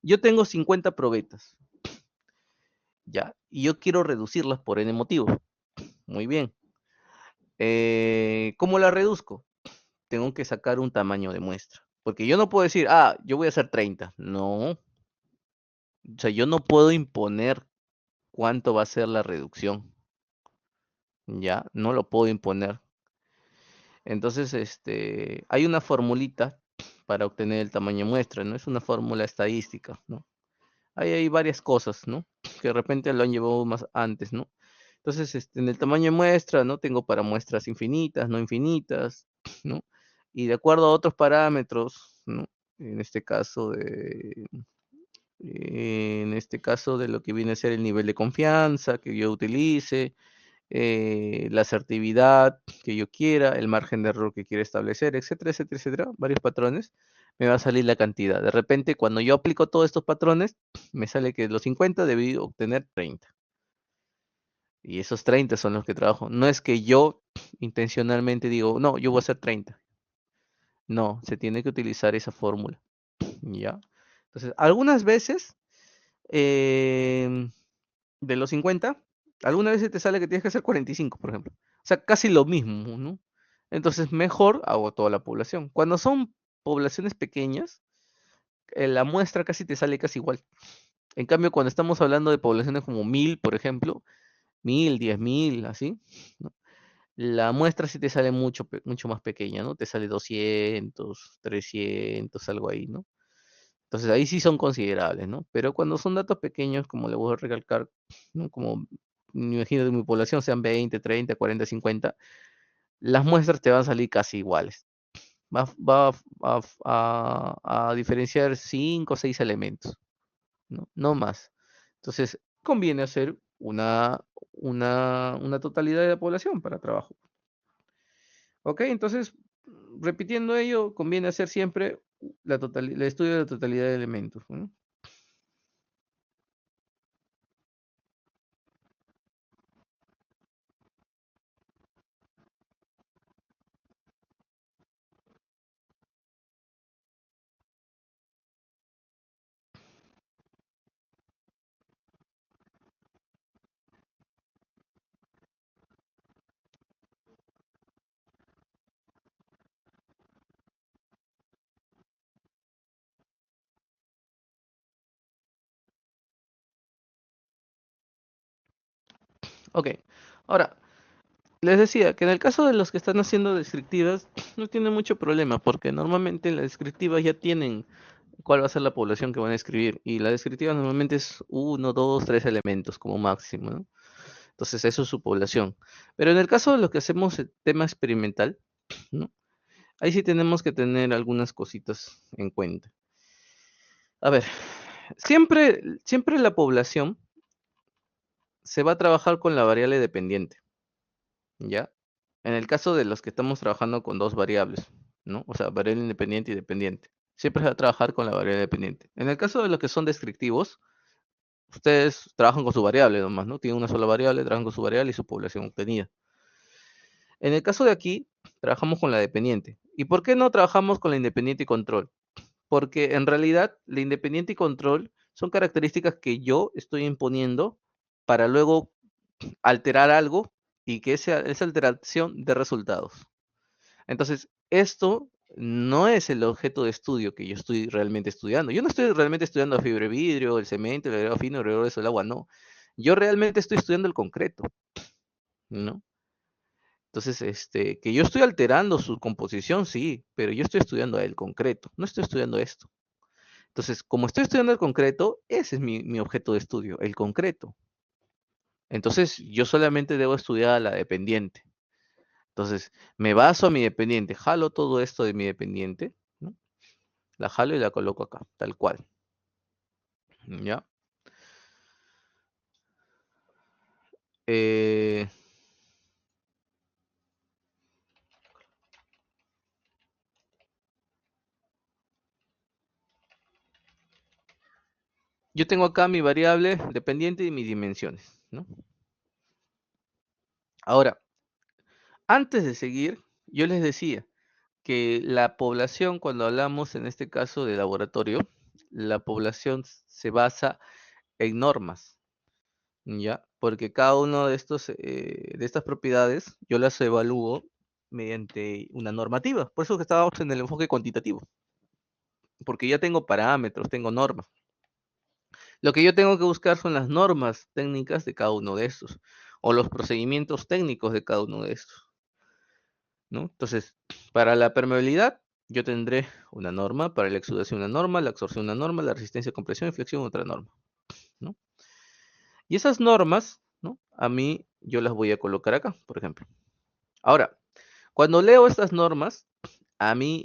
yo tengo 50 probetas, ¿ya? Y yo quiero reducirlas por N motivos. Muy bien. ¿Cómo la reduzco? Tengo que sacar un tamaño de muestra. Porque yo no puedo decir, yo voy a hacer 30. No. O sea, yo no puedo imponer cuánto va a ser la reducción. Ya, no lo puedo imponer. Entonces, hay una formulita para obtener el tamaño de muestra, ¿no? Es una fórmula estadística, ¿no? Hay varias cosas, ¿no? Que de repente lo han llevado más antes, ¿no? Entonces, en el tamaño de muestra, ¿no? Tengo para muestras infinitas, no infinitas, ¿no? Y de acuerdo a otros parámetros, ¿no? En este caso de lo que viene a ser el nivel de confianza que yo utilice, la asertividad que yo quiera, el margen de error que quiera establecer, etcétera, etcétera, etcétera, varios patrones, me va a salir la cantidad. De repente, cuando yo aplico todos estos patrones, me sale que de los 50 debí obtener 30. Y esos 30 son los que trabajo. No es que yo intencionalmente digo, no, yo voy a hacer 30. No, se tiene que utilizar esa fórmula. ¿Ya? Entonces, algunas veces, de los 50, algunas veces te sale que tienes que hacer 45, por ejemplo. O sea, casi lo mismo, ¿no? Entonces, mejor hago toda la población. Cuando son poblaciones pequeñas, la muestra casi te sale casi igual. En cambio, cuando estamos hablando de poblaciones como 1000, por ejemplo, 1000, 10.000, así, ¿no? La muestra sí te sale mucho más pequeña, ¿no? Te sale 200, 300, algo ahí, ¿no? Entonces ahí sí son considerables, ¿no? Pero cuando son datos pequeños, como le voy a recalcar, ¿no? Como me imagino que mi población sean 20, 30, 40, 50, las muestras te van a salir casi iguales. Va a diferenciar 5 o 6 elementos, ¿no? No más. Entonces, conviene hacer una totalidad de la población para trabajo. ¿Ok? Entonces, repitiendo ello, conviene hacer siempre el estudio de la totalidad de elementos, ¿no? Ok. Ahora, les decía que en el caso de los que están haciendo descriptivas, no tiene mucho problema, porque normalmente en las descriptivas ya tienen cuál va a ser la población que van a escribir, y la descriptiva normalmente es uno, dos, tres elementos como máximo, ¿no? Entonces, eso es su población. Pero en el caso de lo que hacemos el tema experimental, ¿no? Ahí sí tenemos que tener algunas cositas en cuenta. A ver, siempre la población se va a trabajar con la variable dependiente, ¿ya? En el caso de los que estamos trabajando con dos variables, ¿no? O sea, variable independiente y dependiente. Siempre se va a trabajar con la variable dependiente. En el caso de los que son descriptivos, ustedes trabajan con su variable nomás, ¿no? Tienen una sola variable, trabajan con su variable y su población obtenida. En el caso de aquí, trabajamos con la dependiente. ¿Y por qué no trabajamos con la independiente y control? Porque en realidad la independiente y control son características que yo estoy imponiendo para luego alterar algo y que esa alteración dé resultados. Entonces, esto no es el objeto de estudio que yo estoy realmente estudiando. Yo no estoy realmente estudiando la fibra de vidrio, el cemento, el agregado fino, el agregado grueso, el agua, no. Yo realmente estoy estudiando el concreto, ¿no? Entonces, que yo estoy alterando su composición, sí, pero yo estoy estudiando el concreto, no estoy estudiando esto. Entonces, como estoy estudiando el concreto, ese es mi objeto de estudio, el concreto. Entonces, yo solamente debo estudiar a la dependiente. Entonces, me baso a mi dependiente, jalo todo esto de mi dependiente, ¿no? La jalo y la coloco acá, tal cual. ¿Ya? Eh, yo tengo acá mi variable dependiente y mis dimensiones, ¿no? Ahora, antes de seguir, yo les decía que la población, cuando hablamos en este caso de laboratorio, la población se basa en normas, ¿ya? Porque cada uno de estas propiedades yo las evalúo mediante una normativa. Por eso que estábamos en el enfoque cuantitativo, porque ya tengo parámetros, tengo normas. Lo que yo tengo que buscar son las normas técnicas de cada uno de estos, o los procedimientos técnicos de cada uno de estos, ¿no? Entonces, para la permeabilidad, yo tendré una norma, para la exudación una norma, la absorción una norma, la resistencia a compresión y flexión otra norma, ¿no? Y esas normas, ¿no? A mí yo las voy a colocar acá, por ejemplo. Ahora, cuando leo estas normas,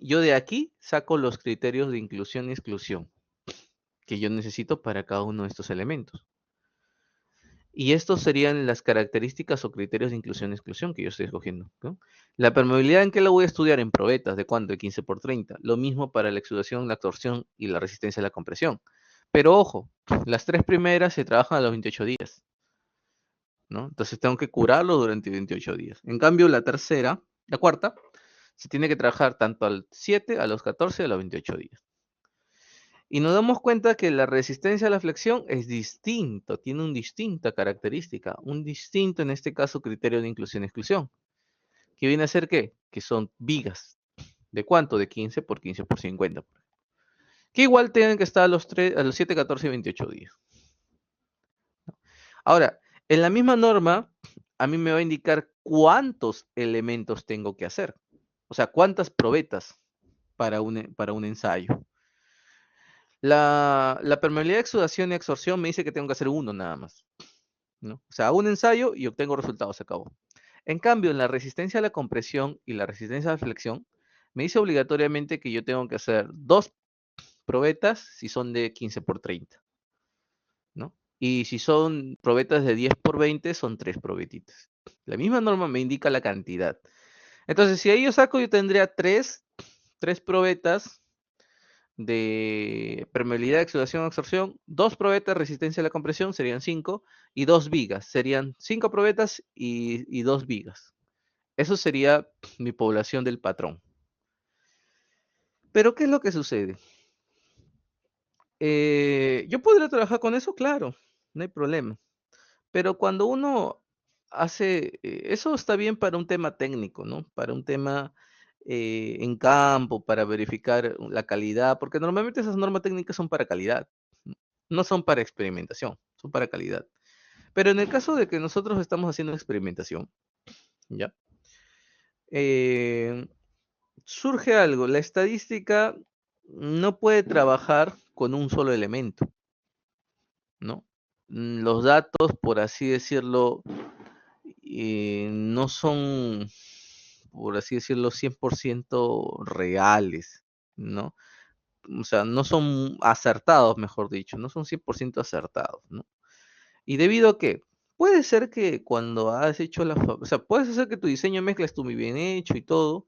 yo de aquí saco los criterios de inclusión y exclusión que yo necesito para cada uno de estos elementos. Y estos serían las características o criterios de inclusión y exclusión que yo estoy escogiendo, ¿no? La permeabilidad, ¿en qué la voy a estudiar? En probetas, ¿de cuánto? De 15 por 30. Lo mismo para la exudación, la absorción y la resistencia a la compresión. Pero ojo, las tres primeras se trabajan a los 28 días, ¿no? Entonces tengo que curarlo durante 28 días. En cambio, la cuarta, se tiene que trabajar tanto al 7, a los 14 y a los 28 días. Y nos damos cuenta que la resistencia a la flexión es distinto, tiene una distinta característica, un distinto, en este caso, criterio de inclusión-exclusión. ¿Que viene a ser qué? Que son vigas. ¿De cuánto? De 15 por 15 por 50. Que igual tienen que estar a los 7, 14 y 28 días. Ahora, en la misma norma, a mí me va a indicar cuántos elementos tengo que hacer. O sea, cuántas probetas para un ensayo. La permeabilidad, exudación y absorción me dice que tengo que hacer uno nada más, ¿no? O sea, un ensayo y obtengo resultados, se acabó. En cambio, en la resistencia a la compresión y la resistencia a la flexión, me dice obligatoriamente que yo tengo que hacer dos probetas si son de 15 por 30, ¿no? Y si son probetas de 10 por 20, son tres probetitas. La misma norma me indica la cantidad. Entonces, si ahí yo saco, yo tendría tres probetas de permeabilidad, exudación, absorción, dos probetas, resistencia a la compresión, serían 5, y dos vigas, serían 5 probetas y dos vigas. Eso sería mi población del patrón. Pero, ¿qué es lo que sucede? Yo podría trabajar con eso, claro, no hay problema. Pero cuando uno hace, eso está bien para un tema técnico, ¿no? Para un tema en campo, para verificar la calidad, porque normalmente esas normas técnicas son para calidad, no son para experimentación, son para calidad. Pero en el caso de que nosotros estamos haciendo experimentación, ¿ya? Eh, surge algo, la estadística no puede trabajar con un solo elemento, ¿no? Los datos, por así decirlo, no son, por así decirlo, 100% reales, ¿no? O sea, no son acertados, mejor dicho, no son 100% acertados, ¿no? ¿Y debido a qué? Puede ser que cuando has hecho o sea, puedes hacer que tu diseño de mezcla esté muy bien hecho y todo,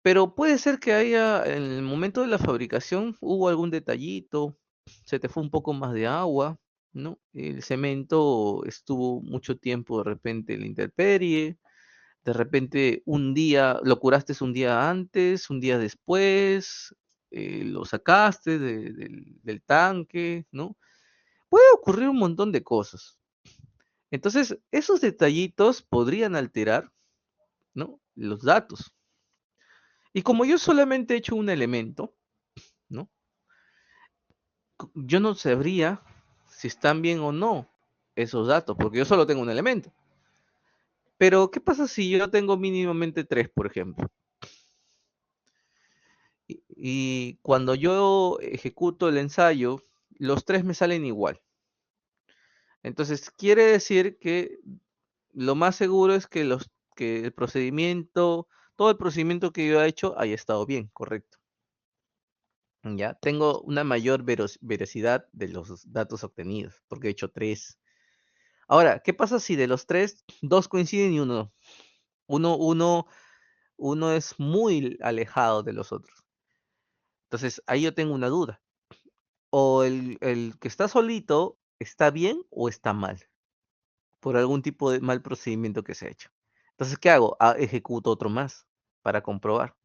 pero puede ser que haya, en el momento de la fabricación, hubo algún detallito, se te fue un poco más de agua, ¿no? El cemento estuvo mucho tiempo de repente en la intemperie, de repente un día, lo curaste un día antes, un día después, lo sacaste del tanque, ¿no? Puede ocurrir un montón de cosas. Entonces, esos detallitos podrían alterar, ¿no? Los datos. Y como yo solamente he hecho un elemento, ¿no? Yo no sabría si están bien o no esos datos, porque yo solo tengo un elemento. Pero, ¿qué pasa si yo tengo mínimamente tres, por ejemplo? Y cuando yo ejecuto el ensayo, los tres me salen igual. Entonces, quiere decir que lo más seguro es que el procedimiento, todo el procedimiento que yo he hecho haya estado bien, correcto. Ya tengo una mayor veracidad de los datos obtenidos, porque he hecho tres. Ahora, ¿qué pasa si de los tres, dos coinciden y uno no? Uno, uno, uno es muy alejado de los otros. Entonces, ahí yo tengo una duda. O el que está solito está bien o está mal, por algún tipo de mal procedimiento que se ha hecho. Entonces, ¿qué hago? Ejecuto otro más para comprobar.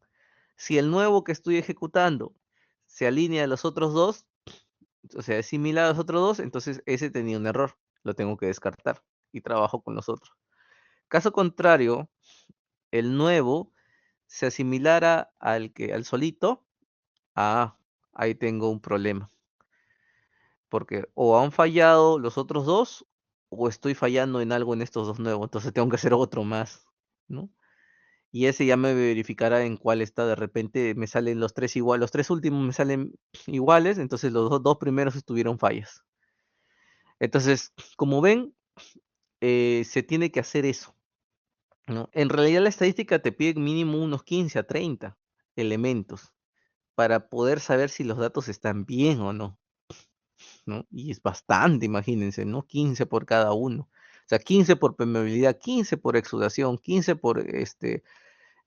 Si el nuevo que estoy ejecutando se alinea a los otros dos, o sea, es similar a los otros dos, entonces ese tenía un error, lo tengo que descartar y trabajo con los otros. Caso contrario, el nuevo se asimilara al solito, ah, ahí tengo un problema, porque o han fallado los otros dos o estoy fallando en algo en estos dos nuevos, entonces tengo que hacer otro más, ¿no? Y ese ya me verificará en cuál está. De repente me salen los tres igual, los tres últimos me salen iguales, entonces los dos primeros estuvieron fallas. Entonces, como ven, se tiene que hacer eso, ¿no? En realidad la estadística te pide mínimo unos 15 a 30 elementos para poder saber si los datos están bien o no, ¿no? Y es bastante, imagínense, ¿no? 15 por cada uno. O sea, 15 por permeabilidad, 15 por exudación, 15 por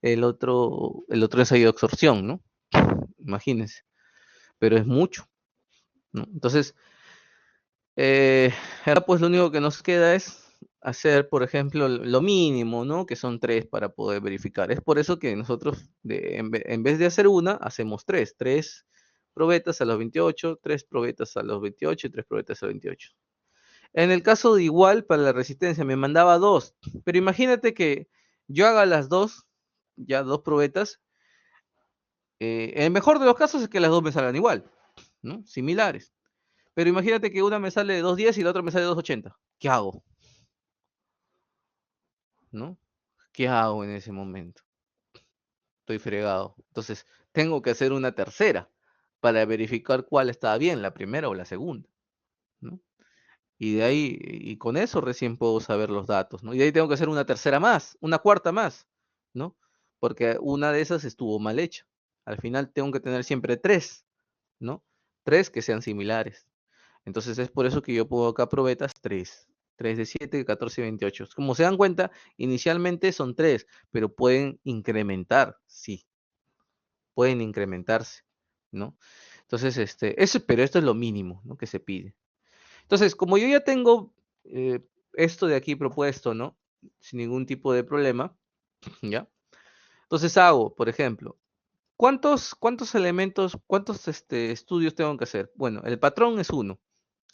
el otro ensayo de absorción, ¿no? Imagínense, pero es mucho, ¿no? Entonces, Eh, ahora pues lo único que nos queda es hacer, por ejemplo, lo mínimo, ¿no? Que son 3 para poder verificar. Es por eso que nosotros, en vez de hacer una, hacemos 3. 3 probetas a los 28, 3 probetas a los 28 y 3 probetas a los 28. En el caso de igual, para la resistencia, me mandaba 2. Pero imagínate que yo haga las dos, ya 2 probetas. En el mejor de los casos es que las dos me salgan igual, ¿no? Similares. Pero imagínate que una me sale de 2.10 y la otra me sale de 2.80. ¿Qué hago? ¿No? ¿Qué hago en ese momento? Estoy fregado. Entonces, tengo que hacer una tercera para verificar cuál estaba bien, la primera o la segunda, ¿no? Y de ahí, y con eso recién puedo saber los datos, ¿no? Y de ahí tengo que hacer una tercera más, una cuarta más, ¿no? Porque una de esas estuvo mal hecha. Al final tengo que tener siempre 3, ¿no? 3 que sean similares. Entonces es por eso que yo pongo acá probetas 3. 3 de 7, 14 y 28. Como se dan cuenta, inicialmente son 3, pero pueden incrementar, sí, pueden incrementarse, ¿no? Entonces, pero esto es lo mínimo, ¿no? Que se pide. Entonces, como yo ya tengo esto de aquí propuesto, ¿no? Sin ningún tipo de problema, ¿ya? Entonces hago, por ejemplo, ¿cuántos elementos, cuántos estudios tengo que hacer? Bueno, el patrón es uno.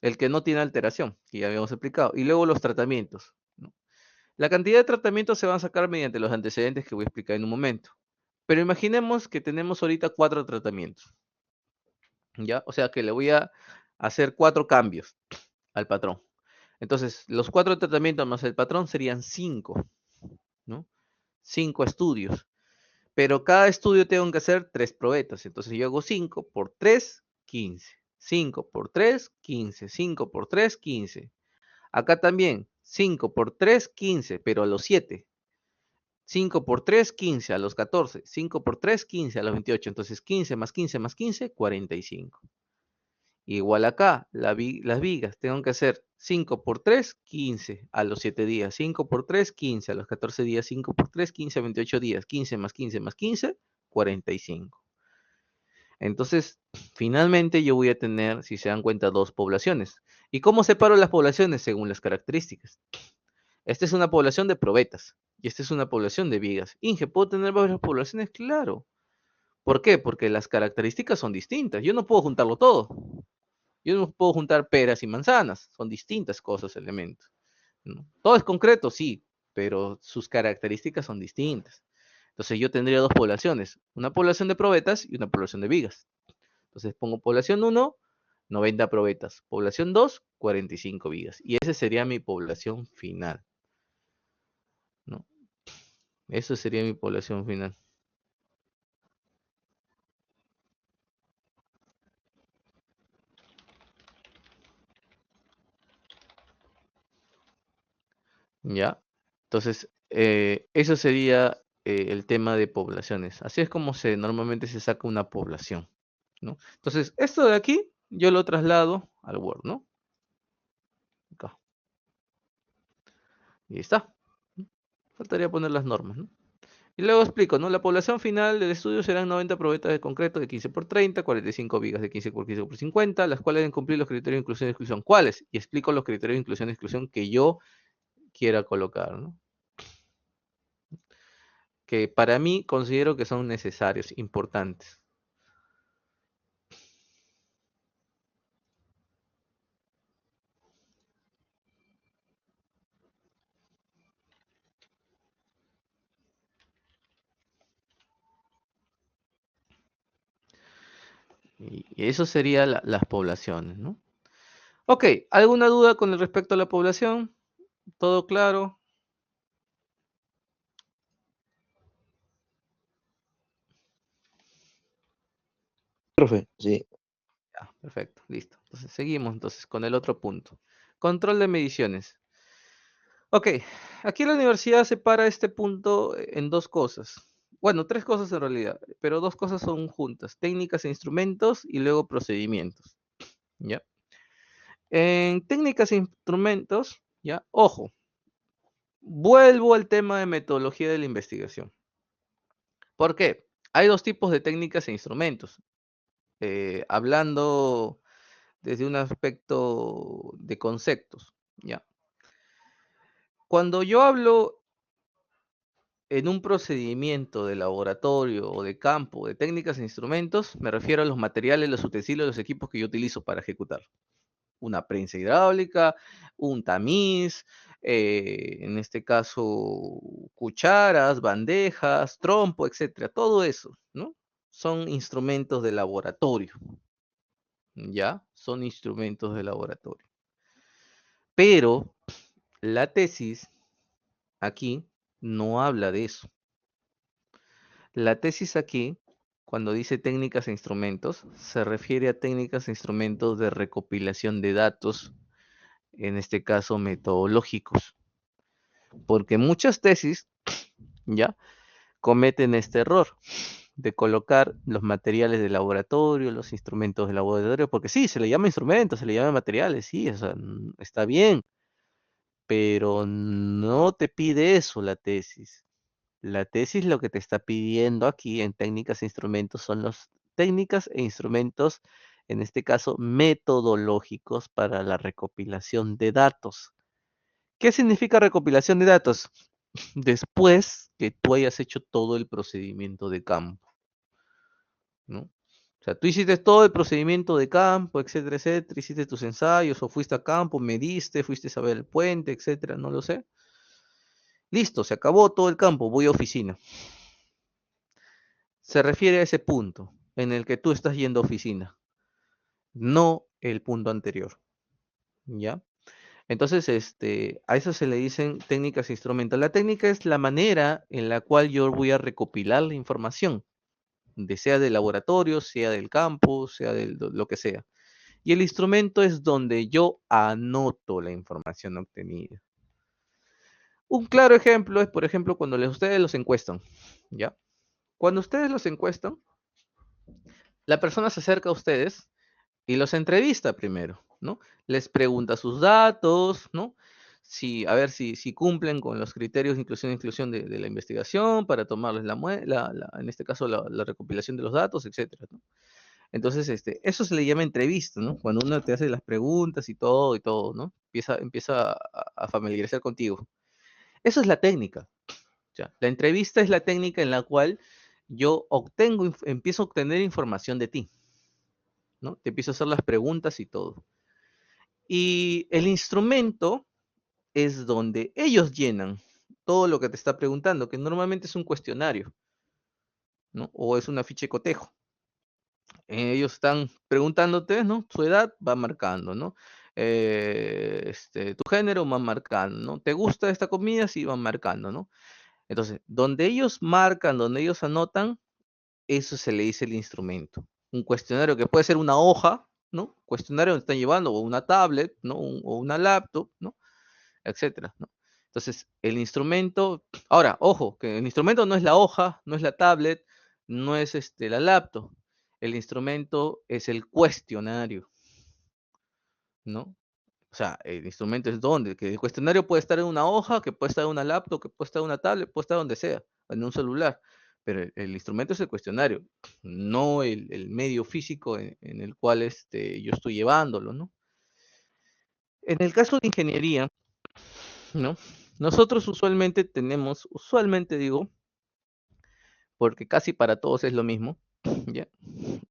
El que no tiene alteración, que ya habíamos explicado, y luego los tratamientos, ¿no? La cantidad de tratamientos se van a sacar mediante los antecedentes que voy a explicar en un momento. Pero imaginemos que tenemos ahorita 4 tratamientos, ¿ya? O sea que le voy a hacer 4 cambios al patrón. Entonces, los 4 tratamientos más el patrón serían 5, ¿no? 5 estudios. Pero cada estudio tengo que hacer 3 probetas. Entonces yo hago 5 por 3, 15. 5 por 3, 15. 5 por 3, 15. Acá también, 5 por 3, 15, pero a los 7. 5 por 3, 15 a los 14. 5 por 3, 15 a los 28. Entonces 15 más 15 más 15, 45. Igual acá, las vigas, tengo que hacer 5 por 3, 15 a los 7 días. 5 por 3, 15 a los 14 días. 5 por 3, 15 a 28 días. 15 más 15 más 15, 45. Entonces, finalmente yo voy a tener, si se dan cuenta, dos poblaciones. ¿Y cómo separo las poblaciones? Según las características. Esta es una población de probetas y esta es una población de vigas. Inge, ¿puedo tener varias poblaciones? Claro. ¿Por qué? Porque las características son distintas. Yo no puedo juntarlo todo. Yo no puedo juntar peras y manzanas. Son distintas cosas, elementos, ¿no? Todo es concreto, sí, pero sus características son distintas. Entonces yo tendría dos poblaciones, una población de probetas y una población de vigas. Entonces pongo población 1, 90 probetas. Población 2, 45 vigas. Y esa sería mi población final, ¿no? Eso sería mi población final. ¿Ya? Entonces, eso sería el tema de poblaciones. Así es como normalmente se saca una población, ¿no? Entonces, esto de aquí, yo lo traslado al Word, ¿no? Acá. Y está. Faltaría poner las normas, ¿no? Y luego explico, ¿no? La población final del estudio serán 90 probetas de concreto de 15 por 30, 45 vigas de 15 por 15 por 50, las cuales deben cumplir los criterios de inclusión y exclusión. ¿Cuáles? Y explico los criterios de inclusión y exclusión que yo quiera colocar, ¿no? Que para mí considero que son necesarios, importantes. Y eso sería las poblaciones, ¿no? Ok, ¿alguna duda con respecto a la población? ¿Todo claro? Profe, sí. Ya, perfecto, listo. Entonces seguimos entonces con el otro punto. Control de mediciones. Ok, aquí la universidad separa este punto en dos cosas. Bueno, tres cosas en realidad, pero dos cosas son juntas, técnicas e instrumentos y luego procedimientos, ¿ya? En técnicas e instrumentos, ¿ya? Ojo, vuelvo al tema de metodología de la investigación. ¿Por qué? Hay dos tipos de técnicas e instrumentos. Hablando desde un aspecto de conceptos, ¿ya? Cuando yo hablo en un procedimiento de laboratorio o de campo, de técnicas e instrumentos, me refiero a los materiales, los utensilios, los equipos que yo utilizo para ejecutar. Una prensa hidráulica, un tamiz, en este caso cucharas, bandejas, trompo, etcétera. Todo eso, ¿no? Son instrumentos de laboratorio, ¿ya? Son instrumentos de laboratorio. Pero la tesis aquí no habla de eso. La tesis aquí, cuando dice técnicas e instrumentos, se refiere a técnicas e instrumentos de recopilación de datos, en este caso metodológicos, porque muchas tesis ya cometen este error de colocar los materiales de laboratorio, los instrumentos de laboratorio, porque sí, se le llama instrumentos, se le llama materiales, sí, o sea, está bien, pero no te pide eso la tesis. La tesis lo que te está pidiendo aquí en técnicas e instrumentos son las técnicas e instrumentos, en este caso metodológicos para la recopilación de datos. ¿Qué significa recopilación de datos? Después que tú hayas hecho todo el procedimiento de campo, ¿no? O sea, tú hiciste todo el procedimiento de campo, etcétera, etcétera, hiciste tus ensayos o fuiste a campo, mediste, fuiste a ver el puente, etcétera, no lo sé. Listo, se acabó todo el campo, voy a oficina. Se refiere a ese punto en el que tú estás yendo a oficina, no el punto anterior, ¿ya? Entonces, a eso se le dicen técnicas instrumentales. La técnica es la manera en la cual yo voy a recopilar la información, sea del laboratorio, sea del campo, sea de lo que sea. Y el instrumento es donde yo anoto la información obtenida. Un claro ejemplo es, por ejemplo, cuando ustedes los encuestan, ¿ya? Cuando ustedes los encuestan, la persona se acerca a ustedes y los entrevista primero, ¿no? Les pregunta sus datos, ¿no? Si, a ver si cumplen con los criterios de inclusión de la investigación para tomarles en este caso la recopilación de los datos, etcétera, ¿no? Entonces, eso se le llama entrevista, ¿no? Cuando uno te hace las preguntas y todo, ¿no? Empieza a familiarizar contigo. Eso es la técnica. Ya. La entrevista es la técnica en la cual yo empiezo a obtener información de ti, ¿no? Te empiezo a hacer las preguntas y todo. Y el instrumento es donde ellos llenan todo lo que te está preguntando, que normalmente es un cuestionario, ¿no? O es una ficha de cotejo. Ellos están preguntándote, ¿no? Su edad va marcando, ¿no? Tu género va marcando, ¿no? ¿Te gusta esta comida? Sí, van marcando, ¿no? Entonces, donde ellos marcan, donde ellos anotan, eso se le dice el instrumento. Un cuestionario que puede ser una hoja, ¿no? Cuestionario donde están llevando, o una tablet, ¿no? O una laptop, ¿no? Etcétera, ¿no? Entonces, el instrumento, ahora, ojo, que el instrumento no es la hoja, no es la tablet, no es la laptop. El instrumento es el cuestionario, ¿no? O sea, el instrumento es donde, que el cuestionario puede estar en una hoja, que puede estar en una laptop, que puede estar en una tablet, puede estar donde sea, en un celular. Pero el instrumento es el cuestionario, no el medio físico en el cual yo estoy llevándolo, ¿no? En el caso de ingeniería, ¿no? Nosotros usualmente digo, porque casi para todos es lo mismo, ¿ya?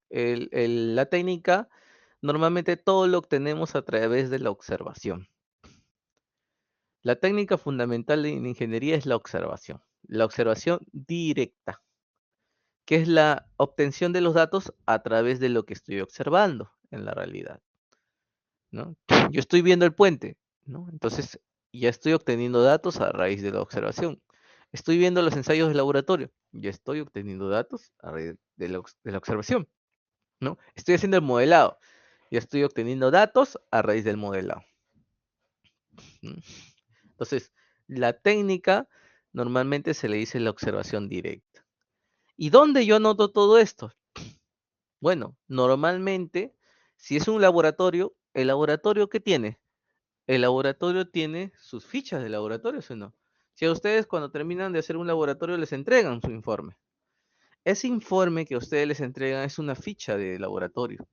La técnica, normalmente todo lo obtenemos a través de la observación. La técnica fundamental en ingeniería es la observación directa, que es la obtención de los datos a través de lo que estoy observando en la realidad, ¿no? Yo estoy viendo el puente, ¿no? Entonces ya estoy obteniendo datos a raíz de la observación. Estoy viendo los ensayos de laboratorio, ya estoy obteniendo datos a raíz de la observación, ¿no? Estoy haciendo el modelado, ya estoy obteniendo datos a raíz del modelado, ¿no? Entonces, La técnica normalmente se le dice la observación directa. ¿Y dónde yo anoto todo esto? Bueno, normalmente, si es un laboratorio, ¿el laboratorio qué tiene? El laboratorio tiene sus fichas de laboratorio, ¿sí o no? Si a ustedes cuando terminan de hacer un laboratorio les entregan su informe. Ese informe que a ustedes les entregan es una ficha de laboratorio.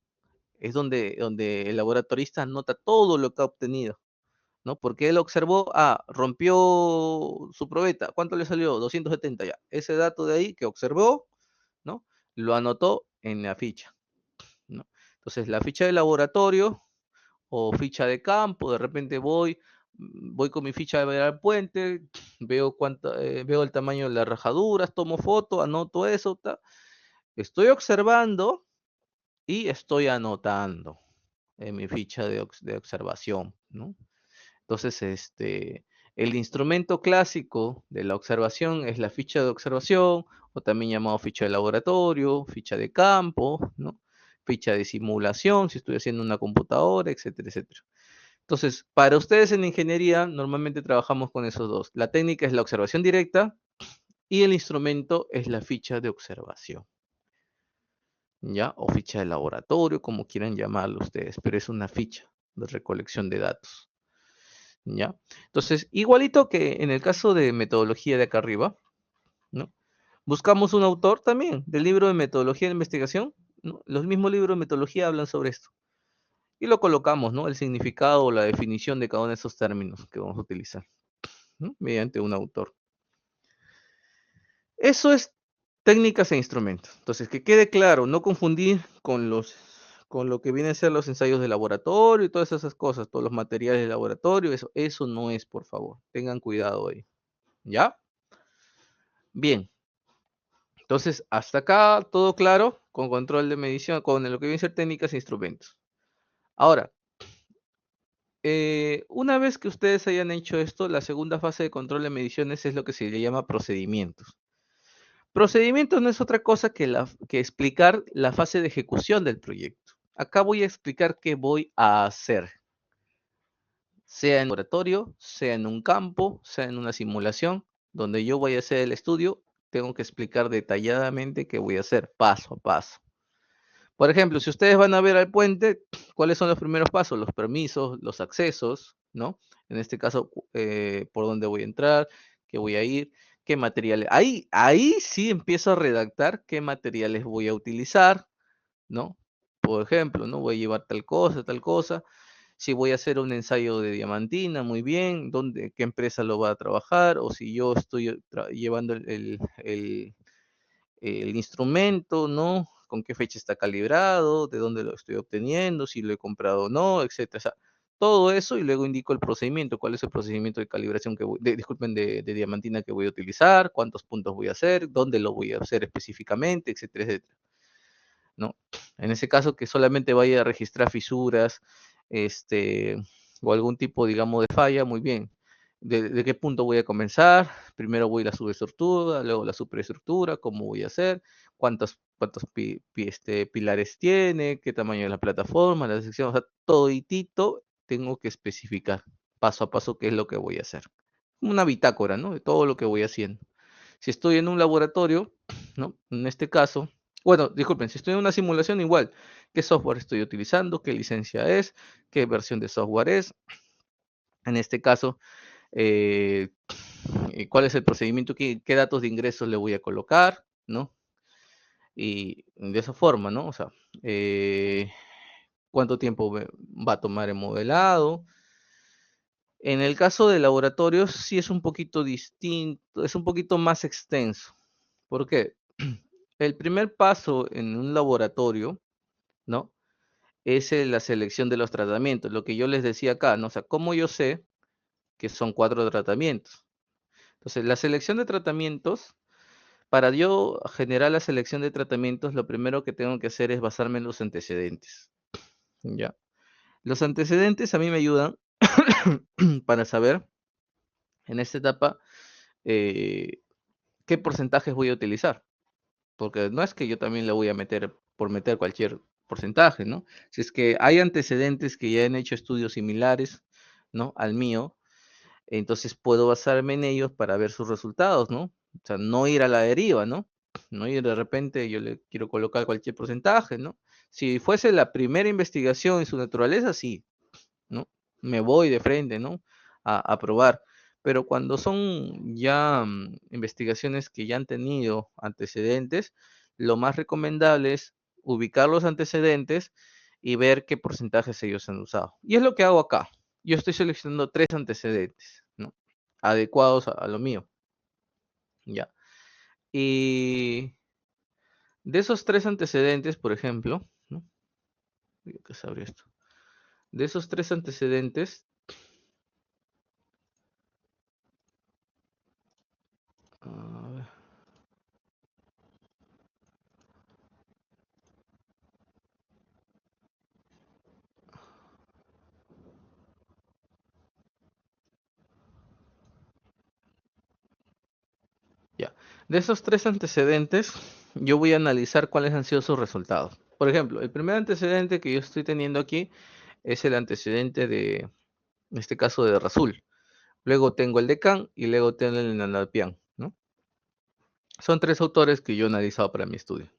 Es donde el laboratorista anota todo lo que ha obtenido, ¿no? Porque él observó, rompió su probeta. ¿Cuánto le salió? 270 ya. Ese dato de ahí que observó, ¿no? Lo anotó en la ficha, ¿no? Entonces, la ficha de laboratorio o ficha de campo, de repente voy con mi ficha de ver al puente, veo el tamaño de las rajaduras, tomo foto, anoto eso, estoy observando y estoy anotando en mi ficha de observación, ¿no? Entonces, el instrumento clásico de la observación es la ficha de observación, o también llamado ficha de laboratorio, ficha de campo, ¿no? Ficha de simulación, si estoy haciendo una computadora, etcétera, etcétera. Entonces, para ustedes en ingeniería, normalmente trabajamos con esos dos. La técnica es la observación directa y el instrumento es la ficha de observación, ¿ya? O ficha de laboratorio, como quieran llamarlo ustedes, pero es una ficha de recolección de datos, ¿ya? Entonces, igualito que en el caso de metodología de acá arriba, ¿no? Buscamos un autor también del libro de metodología de investigación, ¿no? Los mismos libros de metodología hablan sobre esto. Y lo colocamos, ¿no? El significado o la definición de cada uno de esos términos que vamos a utilizar, ¿no? Mediante un autor. Eso es técnicas e instrumentos. Entonces, que quede claro, no confundir con lo que vienen a ser los ensayos de laboratorio y todas esas cosas, todos los materiales de laboratorio, eso no es, por favor. Tengan cuidado ahí. ¿Ya? Bien. Entonces, hasta acá todo claro con control de medición, con lo que vienen a ser técnicas e instrumentos. Ahora, una vez que ustedes hayan hecho esto, la segunda fase de control de mediciones es lo que se le llama procedimientos. Procedimientos no es otra cosa que explicar la fase de ejecución del proyecto. Acá voy a explicar qué voy a hacer, sea en un laboratorio, sea en un campo, sea en una simulación, donde yo voy a hacer el estudio, tengo que explicar detalladamente qué voy a hacer, paso a paso. Por ejemplo, si ustedes van a ver al puente, ¿cuáles son los primeros pasos? Los permisos, los accesos, ¿no? En este caso, por dónde voy a entrar, qué voy a ir, qué materiales. Ahí sí empiezo a redactar qué materiales voy a utilizar, ¿no? Por ejemplo, ¿no? Voy a llevar tal cosa, tal cosa. Si voy a hacer un ensayo de diamantina, muy bien, qué empresa lo va a trabajar, o si yo estoy llevando el instrumento, ¿no? Con qué fecha está calibrado, de dónde lo estoy obteniendo, si lo he comprado o no, etcétera. O sea, todo eso y luego indico el procedimiento, cuál es el procedimiento de calibración disculpen, de diamantina que voy a utilizar, cuántos puntos voy a hacer, dónde lo voy a hacer específicamente, etcétera, etcétera, ¿no? En ese caso que solamente vaya a registrar fisuras, este, o algún tipo, digamos, de falla, muy bien. ¿De qué punto voy a comenzar? Primero voy a la subestructura, luego la superestructura, cómo voy a hacer, cuántos pilares tiene, qué tamaño es la plataforma, la sección, o sea, toditito tengo que especificar paso a paso qué es lo que voy a hacer. Una bitácora, ¿no? De todo lo que voy haciendo. Si estoy en un laboratorio, ¿no? En este caso, bueno, disculpen, si estoy en una simulación igual, ¿qué software estoy utilizando? ¿Qué licencia es? ¿Qué versión de software es? En este caso, eh, cuál es el procedimiento, qué datos de ingresos le voy a colocar, ¿no? Y de esa forma, ¿no? O sea, cuánto tiempo va a tomar el modelado. En el caso de laboratorios, sí es un poquito distinto, es un poquito más extenso. ¿Por qué? El primer paso en un laboratorio, ¿no? Es la selección de los tratamientos, lo que yo les decía acá, ¿no? O sea, ¿cómo yo sé que son 4 tratamientos? Entonces, la selección de tratamientos, para yo generar la selección de tratamientos, lo primero que tengo que hacer es basarme en los antecedentes, ¿ya? Los antecedentes a mí me ayudan para saber en esta etapa eh, qué porcentajes voy a utilizar, porque no es que yo también le voy a meter por meter cualquier porcentaje, ¿no? Si es que hay antecedentes que ya han hecho estudios similares, ¿no? Al mío, Entonces puedo basarme en ellos para ver sus resultados, ¿no? O sea, no ir a la deriva, ¿no? No ir de repente, yo le quiero colocar cualquier porcentaje, ¿no? Si fuese la primera investigación en su naturaleza, sí, ¿no? Me voy de frente, ¿no? A probar. Pero cuando son ya investigaciones que ya han tenido antecedentes, lo más recomendable es ubicar los antecedentes y ver qué porcentajes ellos han usado. Y es lo que hago acá. Yo estoy seleccionando 3 antecedentes, ¿no? Adecuados a lo mío, ¿ya? Y de esos 3 antecedentes, por ejemplo, ¿no? ¿Qué se abrió esto? De esos 3 antecedentes, a ver, ya. De esos 3 antecedentes, yo voy a analizar cuáles han sido sus resultados. Por ejemplo, el primer antecedente que yo estoy teniendo aquí es el antecedente de, en este caso, de Rasul. Luego tengo el de Kant y luego tengo el de Nalpian, ¿no? Son 3 autores que yo he analizado para mi estudio.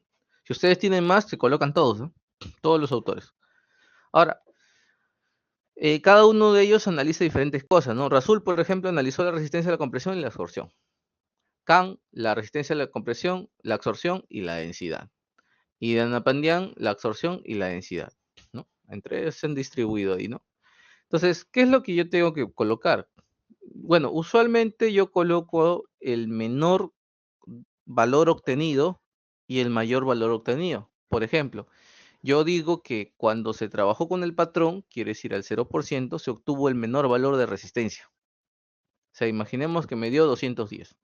Si ustedes tienen más, se colocan todos, ¿no? Todos los autores. Ahora, cada uno de ellos analiza diferentes cosas, ¿no? Rasul, por ejemplo, analizó la resistencia a la compresión y la absorción. Kant, la resistencia a la compresión, la absorción y la densidad. Y Danapandian, la absorción y la densidad, ¿no? Entre ellos se han distribuido ahí, ¿no? Entonces, ¿qué es lo que yo tengo que colocar? Bueno, usualmente yo coloco el menor valor obtenido y el mayor valor obtenido. Por ejemplo, yo digo que cuando se trabajó con el patrón, quiere decir al 0%, se obtuvo el menor valor de resistencia. O sea, imaginemos que me dio 210.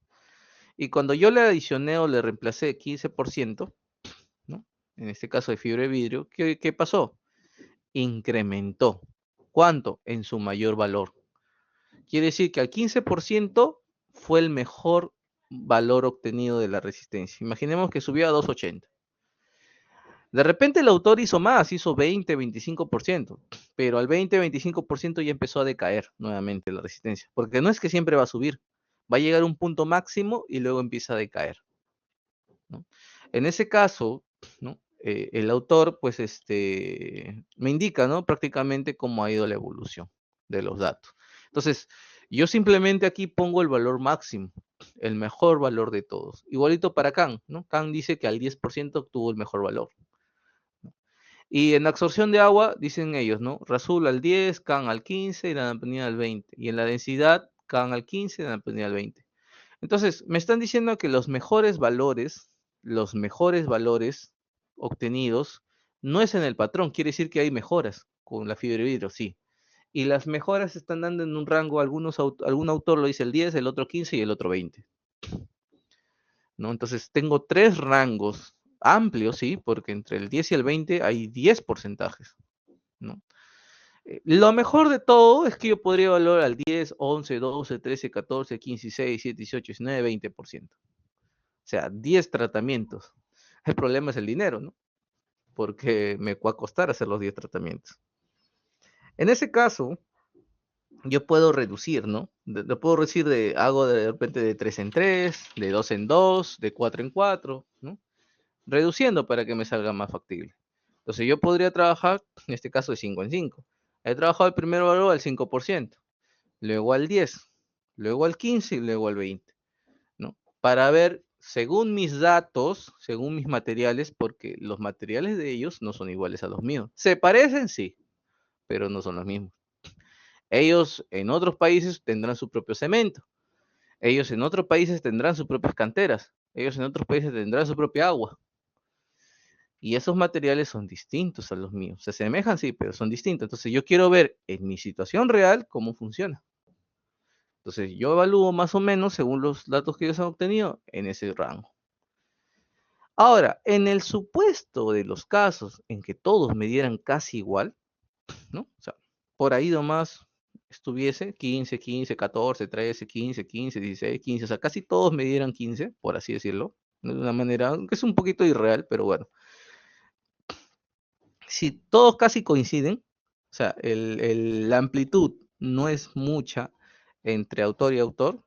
Y cuando yo le adicioné o le reemplacé 15%, ¿no? En este caso de fibra de vidrio, ¿qué pasó? Incrementó. ¿Cuánto? En su mayor valor. Quiere decir que al 15% fue el mejor valor obtenido de la resistencia. Imaginemos que subió a 280. De repente el autor hizo más, hizo 20, 25%, pero al 20, 25% ya empezó a decaer nuevamente la resistencia, porque no es que siempre va a subir, va a llegar a un punto máximo y luego empieza a decaer, ¿no? En ese caso, ¿no? El autor pues me indica, ¿no? Prácticamente cómo ha ido la evolución de los datos. Entonces, yo simplemente aquí pongo el valor máximo, el mejor valor de todos. Igualito para Kant, ¿no? Kant dice que al 10% obtuvo el mejor valor. Y en absorción de agua, dicen ellos, ¿no? Rasul al 10, Kant al 15 y la Danapandian al 20. Y en la densidad, Kant al 15 y la Danapandian al 20. Entonces, me están diciendo que los mejores valores obtenidos, no es en el patrón, quiere decir que hay mejoras con la fibra de vidrio, sí. Y las mejoras se están dando en un rango, algún autor lo dice el 10, el otro 15 y el otro 20. ¿No? Entonces, tengo 3 rangos amplios, sí, porque entre el 10 y el 20 hay 10 porcentajes, ¿no? Lo mejor de todo es que yo podría evaluar al 10, 11, 12, 13, 14, 15, 16, 17, 18, 19, 20%. O sea, 10 tratamientos. El problema es el dinero, ¿no? Porque me va a costar hacer los 10 tratamientos. En ese caso, yo puedo reducir, ¿no? Lo puedo reducir hago de repente de 3 en 3, de 2 en 2, de 4 en 4, ¿no? Reduciendo para que me salga más factible. Entonces yo podría trabajar, en este caso de 5 en 5. He trabajado el primer valor al 5%, luego al 10, luego al 15 y luego al 20, ¿no? Para ver, según mis datos, según mis materiales, porque los materiales de ellos no son iguales a los míos. Se parecen, sí, pero no son los mismos. Ellos en otros países tendrán su propio cemento. Ellos en otros países tendrán sus propias canteras. Ellos en otros países tendrán su propia agua. Y esos materiales son distintos a los míos. Se asemejan, sí, pero son distintos. Entonces yo quiero ver en mi situación real cómo funciona. Entonces yo evalúo más o menos según los datos que ellos han obtenido en ese rango. Ahora, en el supuesto de los casos en que todos me dieran casi igual, ¿no? O sea, por ahí nomás estuviese 15, 15, 14, 13, 15, 15, 16, 15, o sea, casi todos me dieran 15, por así decirlo, de una manera que es un poquito irreal, pero bueno. Si todos casi coinciden, o sea, la amplitud no es mucha entre autor y autor,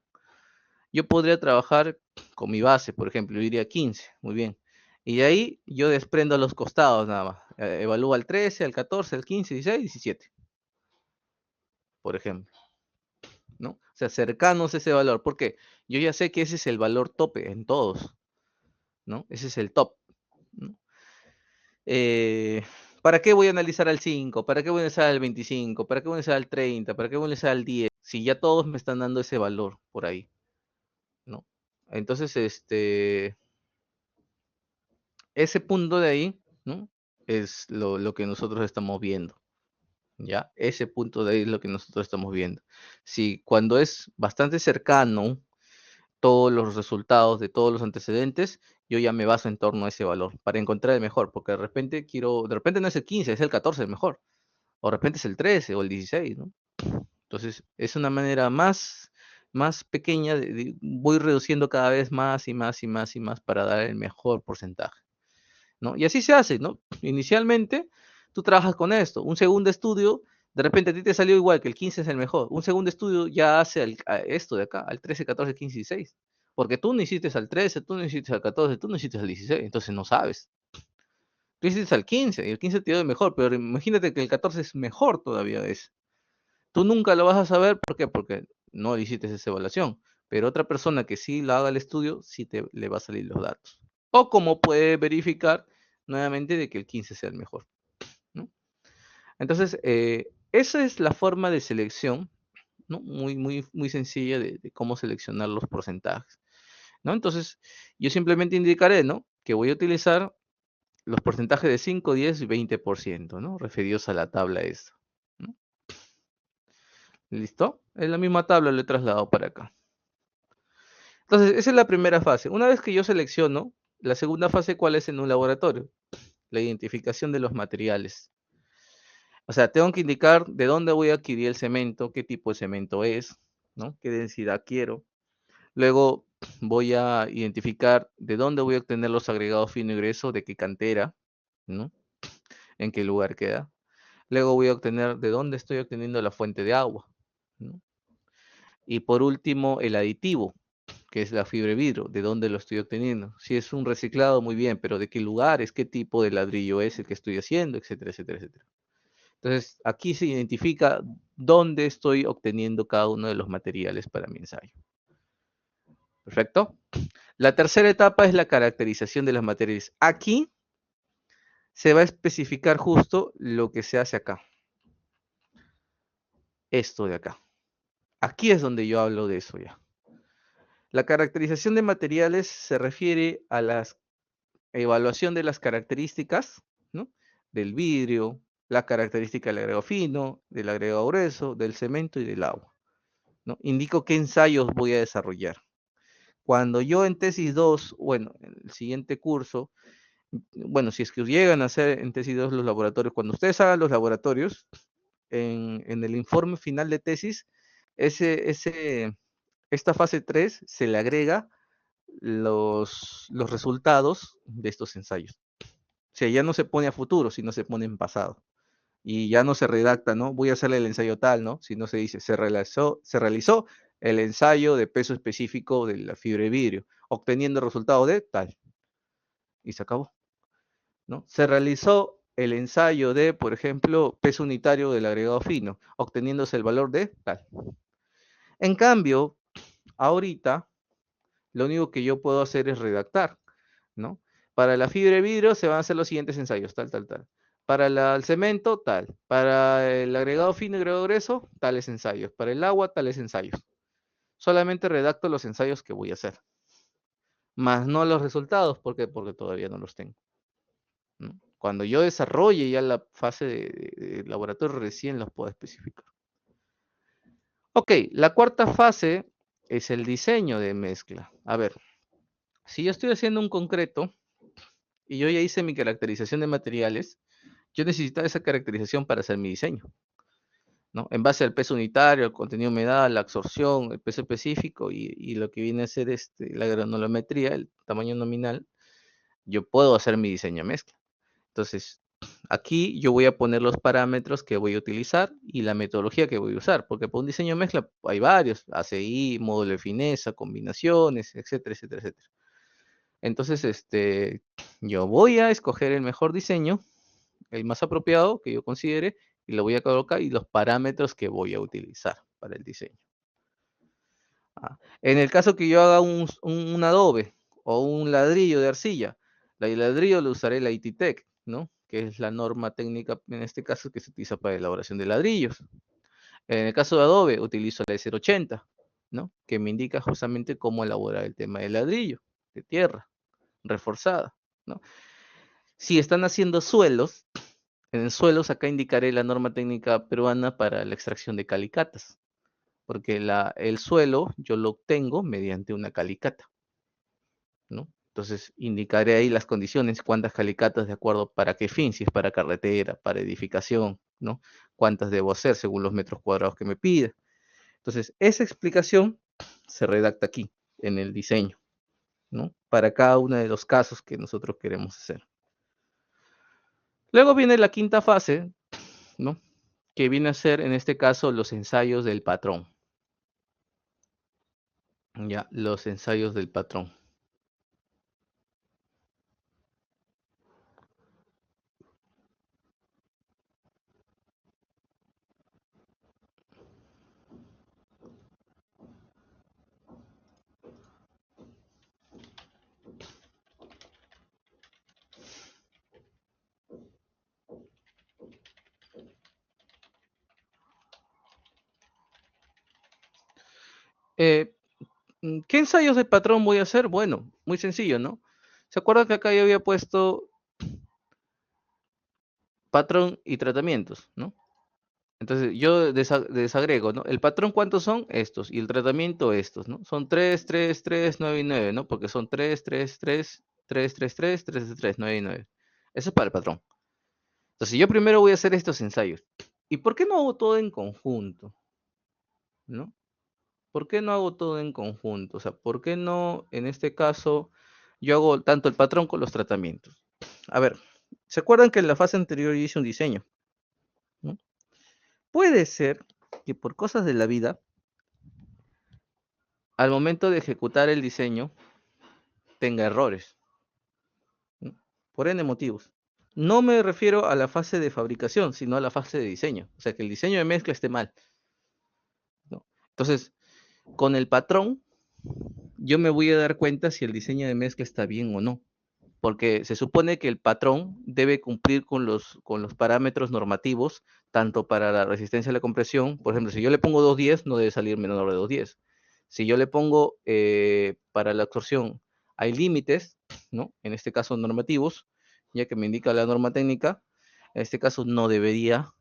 yo podría trabajar con mi base, por ejemplo, yo diría 15, muy bien. Y de ahí yo desprendo los costados nada más. Evalúo al 13, al 14, al 15, 16, 17, por ejemplo, ¿no? O sea, cercanos a ese valor. ¿Por qué? Yo ya sé que ese es el valor tope en todos, ¿no? Ese es el top, ¿no? Eh, ¿Para qué voy a analizar al 5? ¿Para qué voy a analizar al 25? ¿Para qué voy a analizar al 30? ¿Para qué voy a analizar al 10? Si ya todos me están dando ese valor por ahí, ¿no? Entonces, ese punto de ahí, ¿no? Es lo que nosotros estamos viendo, ¿ya? Ese punto de ahí es lo que nosotros estamos viendo. Si cuando es bastante cercano todos los resultados de todos los antecedentes, yo ya me baso en torno a ese valor para encontrar el mejor, porque de repente no es el 15, es el 14 el mejor, o de repente es el 13 o el 16, ¿no? Entonces, es una manera más pequeña, voy reduciendo cada vez más y más y más y más para dar el mejor porcentaje, ¿no? Y así se hace, ¿no? Inicialmente, tú trabajas con esto. Un segundo estudio, de repente a ti te salió igual que el 15 es el mejor. Un segundo estudio ya hace a esto de acá, al 13, 14, 15 y 16. Porque tú no hiciste al 13, tú no hiciste al 14, tú no hiciste al 16, entonces no sabes. Tú hiciste al 15 y el 15 te dio mejor, pero imagínate que el 14 es mejor todavía de ese. Tú nunca lo vas a saber, ¿por qué? Porque no hiciste esa evaluación. Pero otra persona que sí lo haga el estudio, sí le va a salir los datos. O como puede verificar nuevamente de que el 15 sea el mejor, ¿no? Entonces, esa es la forma de selección, ¿no? Muy sencilla de cómo seleccionar los porcentajes, ¿no? Entonces, yo simplemente indicaré, ¿no? Que voy a utilizar los porcentajes de 5, 10 y 20%, ¿no? Referidos a la tabla esta, ¿no? ¿Listo? En la misma tabla lo he trasladado para acá. Entonces, esa es la primera fase. Una vez que yo selecciono, la segunda fase, ¿cuál es en un laboratorio? La identificación de los materiales. O sea, tengo que indicar de dónde voy a adquirir el cemento, qué tipo de cemento es, ¿no? Qué densidad quiero. Luego voy a identificar de dónde voy a obtener los agregados fino y grueso, de qué cantera, ¿no? En qué lugar queda. Luego voy a obtener de dónde estoy obteniendo la fuente de agua, ¿no? Y por último, el aditivo, que es la fibra de vidrio, de dónde lo estoy obteniendo. Si es un reciclado, muy bien, pero de qué lugar es, qué tipo de ladrillo es el que estoy haciendo, etcétera, etcétera, etcétera. Entonces, aquí se identifica dónde estoy obteniendo cada uno de los materiales para mi ensayo. ¿Perfecto? La tercera etapa es la caracterización de los materiales. Aquí se va a especificar justo lo que se hace acá. Esto de acá. Aquí es donde yo hablo de eso ya. La caracterización de materiales se refiere a la evaluación de las características, ¿no? Del vidrio, la característica del agregado fino, del agregado grueso, del cemento y del agua, ¿no? Indico qué ensayos voy a desarrollar. Cuando yo en tesis 2, bueno, en el siguiente curso, bueno, si es que llegan a hacer en tesis 2 los laboratorios, cuando ustedes hagan los laboratorios, en el informe final de tesis, esta fase 3 se le agrega los resultados de estos ensayos. O sea, ya no se pone a futuro, sino se pone en pasado. Y ya no se redacta, ¿no? Voy a hacerle el ensayo tal, ¿no? Sino se dice, se realizó el ensayo de peso específico de la fibra de vidrio, obteniendo el resultado de tal. Y se acabó, ¿no? Se realizó el ensayo de, por ejemplo, peso unitario del agregado fino, obteniéndose el valor de tal. En cambio, ahorita, lo único que yo puedo hacer es redactar, ¿no? Para la fibra de vidrio se van a hacer los siguientes ensayos, tal, tal, tal. Para el cemento, tal. Para el agregado fino y agregado grueso, tales ensayos. Para el agua, tales ensayos. Solamente redacto los ensayos que voy a hacer. Más no los resultados, ¿por qué? Porque todavía no los tengo, ¿no? Cuando yo desarrolle ya la fase de laboratorio, recién los puedo especificar. Ok, la cuarta fase es el diseño de mezcla. A ver, si yo estoy haciendo un concreto y yo ya hice mi caracterización de materiales, yo necesito esa caracterización para hacer mi diseño, ¿no? En base al peso unitario, al contenido de humedad, la absorción, el peso específico y lo que viene a ser la granulometría, el tamaño nominal, yo puedo hacer mi diseño de mezcla. Entonces, aquí yo voy a poner los parámetros que voy a utilizar y la metodología que voy a usar, porque para un diseño de mezcla hay varios, ACI, módulo de fineza, combinaciones, etcétera, etcétera, etcétera. Entonces, yo voy a escoger el mejor diseño, el más apropiado que yo considere, y lo voy a colocar y los parámetros que voy a utilizar para el diseño. En el caso que yo haga un adobe o un ladrillo de arcilla, el ladrillo lo usaré la ITTEC, ¿no? Que es la norma técnica, en este caso, que se utiliza para elaboración de ladrillos. En el caso de adobe, utilizo la S080, ¿no? Que me indica justamente cómo elaborar el tema del ladrillo, de tierra, reforzada, ¿no? Si están haciendo suelos, en suelos acá indicaré la norma técnica peruana para la extracción de calicatas, porque el suelo yo lo obtengo mediante una calicata, ¿no? Entonces indicaré ahí las condiciones, cuántas calicatas de acuerdo para qué fin, si es para carretera, para edificación, ¿no? Cuántas debo hacer según los metros cuadrados que me pida. Entonces, esa explicación se redacta aquí, en el diseño, ¿no? Para cada uno de los casos que nosotros queremos hacer. Luego viene la quinta fase, ¿no? Que viene a ser, en este caso, los ensayos del patrón. Ya, los ensayos del patrón. Eh, ¿Qué ensayos de patrón voy a hacer? Bueno, muy sencillo, ¿no? ¿Se acuerdan que acá yo había puesto patrón y tratamientos, ¿no? Entonces yo desagrego, ¿no? El patrón, ¿cuántos son? Estos. Y el tratamiento, estos, ¿no? Son 3, 3, 3, 9 y 9, ¿no? Porque son 3, 3, 3, 3, 3, 3, 3, 3, 9 y 9. Eso es para el patrón. Entonces yo primero voy a hacer estos ensayos. ¿Y por qué no hago todo en conjunto? ¿No? ¿Por qué no hago todo en conjunto? O sea, ¿por qué no, en este caso, yo hago tanto el patrón con los tratamientos? A ver, ¿se acuerdan que en la fase anterior yo hice un diseño? ¿No? Puede ser que por cosas de la vida, al momento de ejecutar el diseño, tenga errores, ¿no? Por N motivos. No me refiero a la fase de fabricación, sino a la fase de diseño. O sea, que el diseño de mezcla esté mal, ¿no? Entonces, con el patrón, yo me voy a dar cuenta si el diseño de mezcla está bien o no. Porque se supone que el patrón debe cumplir con los parámetros normativos, tanto para la resistencia a la compresión. Por ejemplo, si yo le pongo 210, no debe salir menor de 210. Si yo le pongo para la absorción, hay límites, ¿no? En este caso normativos, ya que me indica la norma técnica, en este caso no debería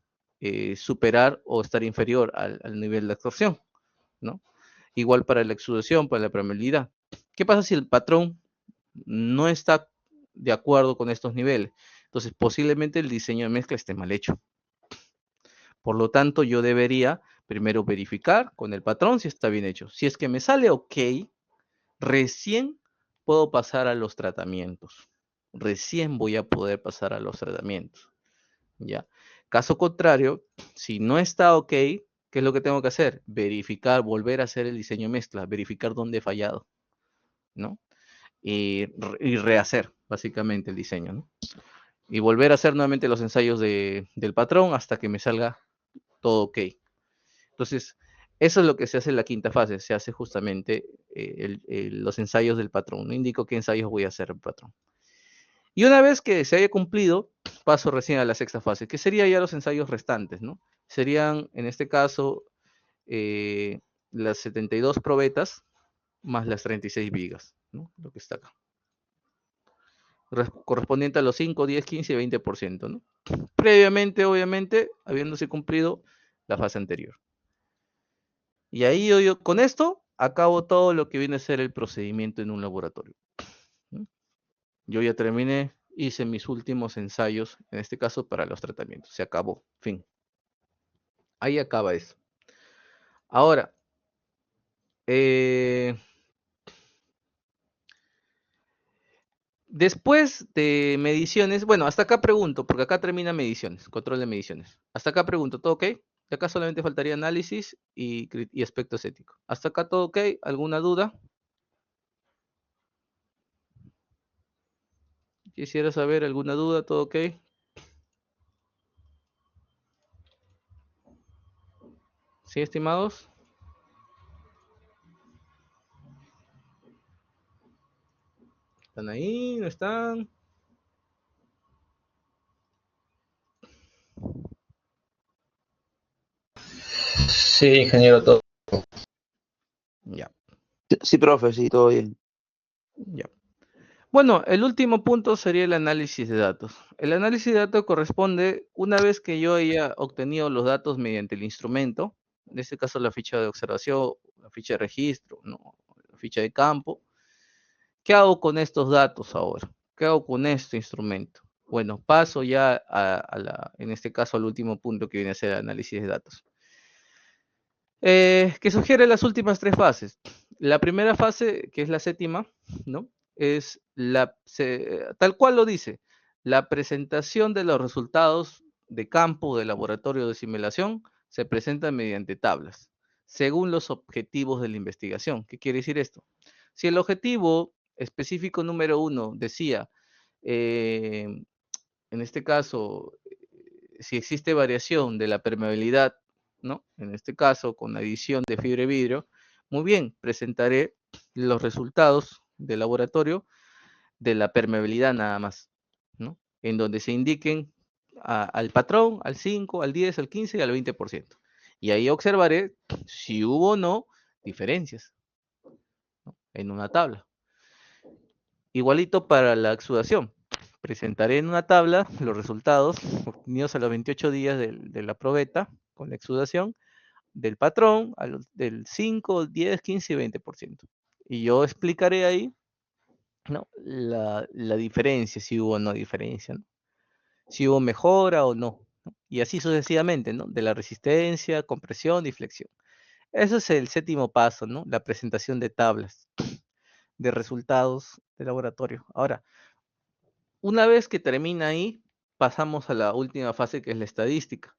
superar o estar inferior al nivel de absorción, ¿no? Igual para la exudación, para la permeabilidad. ¿Qué pasa si el patrón no está de acuerdo con estos niveles? Entonces, posiblemente el diseño de mezcla esté mal hecho. Por lo tanto, yo debería primero verificar con el patrón si está bien hecho. Si es que me sale ok, recién puedo pasar a los tratamientos. Recién voy a poder pasar a los tratamientos. ¿Ya? Caso contrario, si no está ok, ¿qué es lo que tengo que hacer? Verificar, volver a hacer el diseño de mezcla, verificar dónde he fallado, ¿no? Y rehacer básicamente el diseño, ¿no? Y volver a hacer nuevamente los ensayos del patrón hasta que me salga todo ok. Entonces, eso es lo que se hace en la quinta fase, se hace justamente los ensayos del patrón. No indico qué ensayos voy a hacer el patrón. Y una vez que se haya cumplido, paso recién a la sexta fase, que sería ya los ensayos restantes, ¿no? Serían, en este caso, las 72 probetas más las 36 vigas, ¿no? Lo que está acá. Correspondiente a los 5, 10, 15 y 20%, ¿no? Previamente, obviamente, habiéndose cumplido la fase anterior. Y ahí yo con esto acabo todo lo que viene a ser el procedimiento en un laboratorio. ¿No? Yo ya terminé, hice mis últimos ensayos, en este caso para los tratamientos. Se acabó, fin. Ahí acaba eso. Ahora, Después de mediciones, bueno, hasta acá pregunto, porque acá termina mediciones, control de mediciones. Hasta acá pregunto, ¿todo ok? De acá solamente faltaría análisis y aspectos éticos. Hasta acá todo ok, ¿alguna duda? Quisiera saber, ¿alguna duda? ¿Todo ok? ¿Sí, estimados? ¿Están ahí? ¿No están? Sí, ingeniero, todo. Ya, Sí, profe, sí, todo bien. ya. Bueno, el último punto sería el análisis de datos. El análisis de datos corresponde una vez que yo haya obtenido los datos mediante el instrumento, en este caso la ficha de observación, la ficha de registro, ¿no? La ficha de campo. ¿Qué hago con estos datos ahora? ¿Qué hago con este instrumento? Bueno, paso ya en este caso al último punto que viene a ser el análisis de datos. Que sugiere las últimas tres fases. La primera fase, que es la séptima, ¿no? Es tal cual lo dice, la presentación de los resultados de campo de laboratorio de simulación se presenta mediante tablas, según los objetivos de la investigación. ¿Qué quiere decir esto? Si el objetivo específico número 1 decía, eh, en este caso, si existe variación de la permeabilidad, ¿no? En este caso, con la adición de fibra de vidrio, muy bien, presentaré los resultados del laboratorio de la permeabilidad nada más, ¿no? En donde se indiquen al patrón, al 5, al 10, al 15 y al 20%. Y ahí observaré si hubo o no diferencias, ¿no? En una tabla. Igualito para la exudación. Presentaré en una tabla los resultados obtenidos a los 28 días de la probeta con la exudación del patrón, del 5, 10, 15 y 20%. Y yo explicaré ahí, ¿no? La diferencia, si hubo o no diferencia, ¿no? Si hubo mejora o no, ¿no? Y así sucesivamente, ¿no? De la resistencia, compresión y flexión. Eso es el séptimo paso, ¿no? La presentación de tablas de resultados de laboratorio. Ahora, una vez que termina ahí, pasamos a la última fase que es la estadística.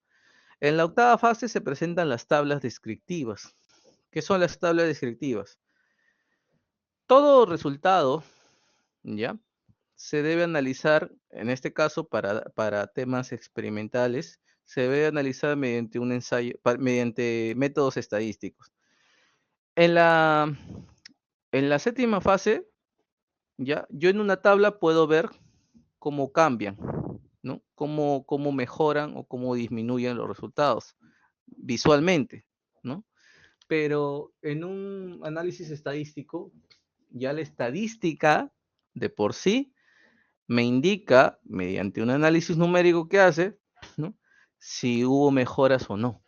En la octava fase se presentan las tablas descriptivas. ¿Qué son las tablas descriptivas? Todo resultado, ¿ya? Se debe analizar, en este caso para temas experimentales, se debe analizar mediante un ensayo, mediante métodos estadísticos. En la, en la séptima fase, ¿ya? Yo en una tabla puedo ver cómo cambian, ¿no? Cómo mejoran o cómo disminuyen los resultados visualmente, ¿no? Pero en un análisis estadístico, ya la estadística de por sí me indica, mediante un análisis numérico que hace, ¿no? Si hubo mejoras o no.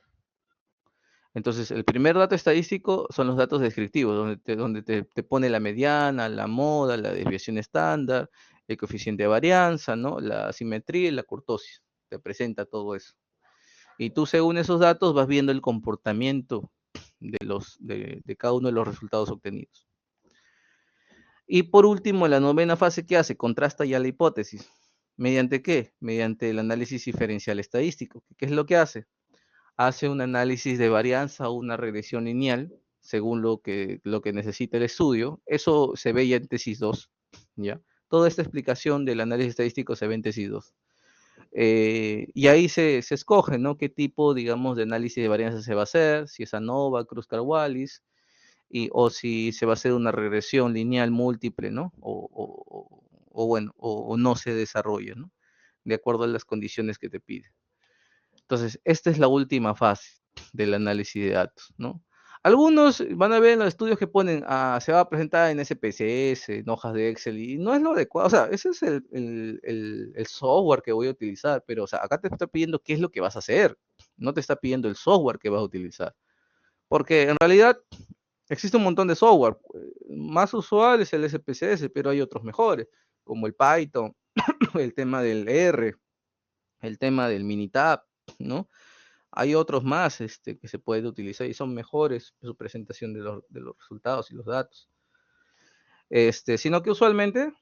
Entonces, el primer dato estadístico son los datos descriptivos, donde te pone la mediana, la moda, la desviación estándar, el coeficiente de varianza, ¿no? La simetría y la kurtosis. Te presenta todo eso. Y tú, según esos datos, vas viendo el comportamiento de cada uno de los resultados obtenidos. Y por último, la novena fase, ¿qué hace? Contrasta ya la hipótesis. ¿Mediante qué? Mediante el análisis diferencial estadístico. ¿Qué es lo que hace? Hace un análisis de varianza o una regresión lineal, según lo que necesita el estudio. Eso se ve ya en tesis 2, ¿ya? Toda esta explicación del análisis estadístico se ve en tesis 2. Y ahí se escoge, ¿no? Qué tipo, digamos, de análisis de varianza se va a hacer, si es ANOVA, Kruskal-Wallis, o si se va a hacer una regresión lineal múltiple, ¿no? Bueno, o no se desarrolla, ¿no? De acuerdo a las condiciones que te pide. Entonces, esta es la última fase del análisis de datos, ¿no? Algunos van a ver en los estudios que ponen, se va a presentar en SPSS, en hojas de Excel, y no es lo adecuado. O sea, ese es el software que voy a utilizar, pero, o sea, acá te está pidiendo qué es lo que vas a hacer, no te está pidiendo el software que vas a utilizar. Porque en realidad existe un montón de software. Más usual es el SPSS, pero hay otros mejores, como el Python, el tema del R, el tema del Minitab, ¿no? Hay otros más que se pueden utilizar y son mejores en su presentación de los resultados y los datos. Sino que usualmente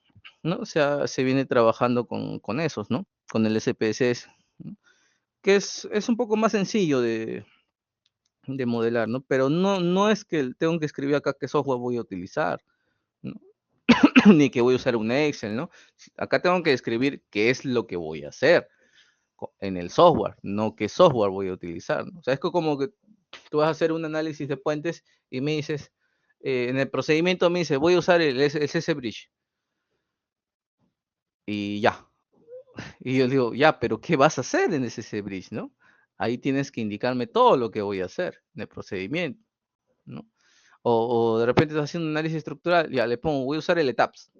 ¿no? O sea, se viene trabajando con esos, ¿no? Con el SPSS, ¿no? Que es un poco más sencillo de modelar, ¿no? Pero no es que tengo que escribir acá qué software voy a utilizar, ¿no? Ni que voy a usar un Excel, ¿no? Acá tengo que escribir qué es lo que voy a hacer en el software, no qué software voy a utilizar, ¿no? O sea, es como que tú vas a hacer un análisis de puentes y me dices, en el procedimiento me dice, voy a usar el SSBridge. Y ya. Y yo digo, ya, pero ¿qué vas a hacer en SSBridge, no? Ahí tienes que indicarme todo lo que voy a hacer en el procedimiento, ¿no? O de repente estás haciendo un análisis estructural, ya le pongo, voy a usar el ETAPS.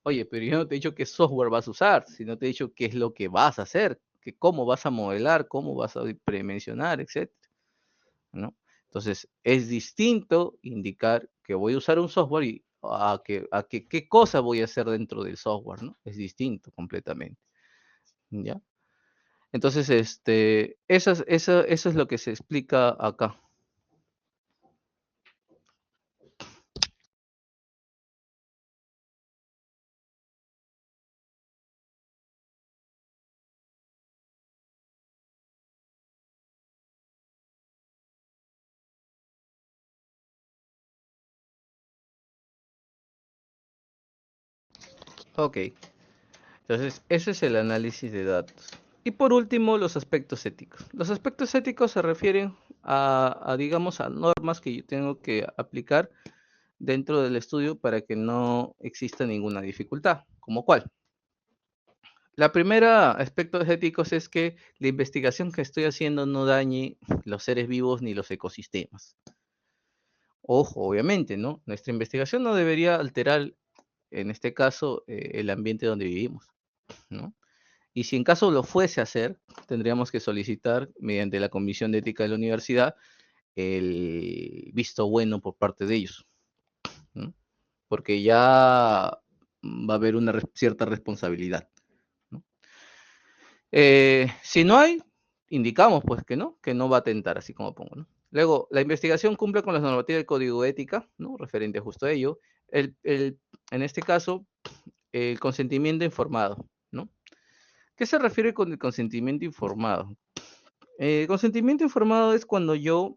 Oye, pero yo no te he dicho qué software vas a usar, sino te he dicho qué es lo que vas a hacer, que cómo vas a modelar, cómo vas a premencionar, etcétera, ¿no? Entonces, es distinto indicar que voy a usar un software y a que qué cosa voy a hacer dentro del software, ¿no? Es distinto completamente, ¿ya? Entonces, eso es lo que se explica acá. Ok, entonces ese es el análisis de datos. Y por último, los aspectos éticos. Los aspectos éticos se refieren digamos, a normas que yo tengo que aplicar dentro del estudio para que no exista ninguna dificultad. ¿Como cuál? La primera aspectos éticos es que la investigación que estoy haciendo no dañe los seres vivos ni los ecosistemas. Ojo, obviamente, ¿no? Nuestra investigación no debería alterar, en este caso, el ambiente donde vivimos, ¿no? Y si en caso lo fuese a hacer, tendríamos que solicitar, mediante la Comisión de Ética de la Universidad, el visto bueno por parte de ellos, ¿no? Porque ya va a haber una cierta responsabilidad, ¿no? Si no hay, indicamos pues que no va a atentar, así como pongo, ¿no? Luego, la investigación cumple con las normativas del código de ética, ¿no? Referente justo a ello. En este caso, el consentimiento informado, ¿no? ¿Qué se refiere con el consentimiento informado? El consentimiento informado es cuando yo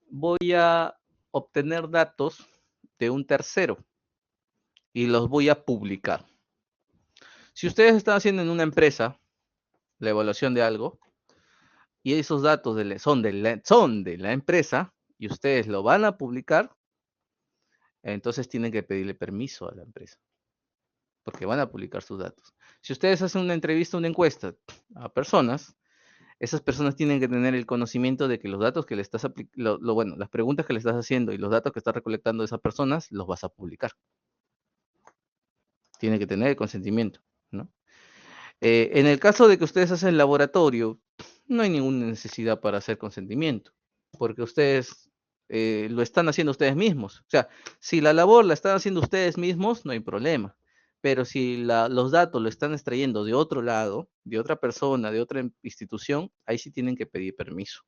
voy a obtener datos de un tercero y los voy a publicar. Si ustedes están haciendo en una empresa la evaluación de algo y esos datos son de la empresa y ustedes lo van a publicar, entonces tienen que pedirle permiso a la empresa porque van a publicar sus datos. Si ustedes hacen una entrevista, una encuesta a personas, esas personas tienen que tener el conocimiento de que los datos que le estás bueno, las preguntas que le estás haciendo y los datos que estás recolectando de esas personas los vas a publicar. Tiene que tener el consentimiento, ¿no? En el caso de que ustedes hacen laboratorio, no hay ninguna necesidad para hacer consentimiento, porque ustedes lo están haciendo ustedes mismos. O sea, si la labor la están haciendo ustedes mismos, no hay problema. Pero si los datos lo están extrayendo de otro lado, de otra persona, de otra institución, ahí sí tienen que pedir permiso.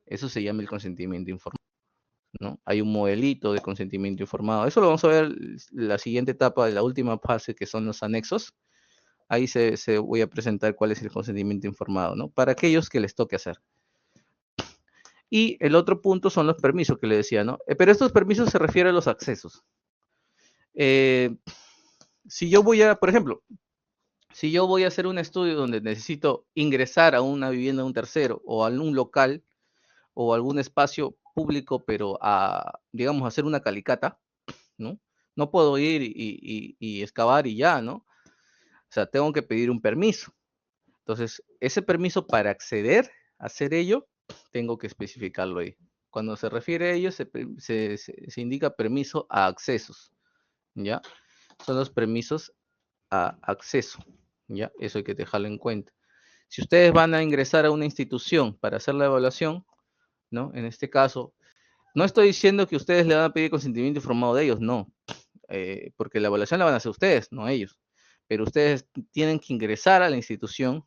Eso se llama el consentimiento informado, ¿no? Hay un modelito de consentimiento informado. Eso lo vamos a ver la siguiente etapa de la última fase, que son los anexos. Ahí se voy a presentar cuál es el consentimiento informado, ¿no? Para aquellos que les toque hacer. Y el otro punto son los permisos que le decía, ¿no? Pero estos permisos se refieren a los accesos. Si yo voy a, por ejemplo, si yo voy a hacer un estudio donde necesito ingresar a una vivienda de un tercero o a un local o algún espacio público, pero digamos, hacer una calicata, ¿no? No puedo ir y excavar y ya, ¿no? O sea, tengo que pedir un permiso. Entonces, ese permiso para acceder a hacer ello, tengo que especificarlo ahí. Cuando se refiere a ello, se indica permiso a accesos, ¿ya? Son los permisos a acceso, ¿ya? Eso hay que dejarlo en cuenta. Si ustedes van a ingresar a una institución para hacer la evaluación, ¿no? En este caso, no estoy diciendo que ustedes le van a pedir consentimiento informado de ellos, no, porque la evaluación la van a hacer ustedes, no ellos. Pero ustedes tienen que ingresar a la institución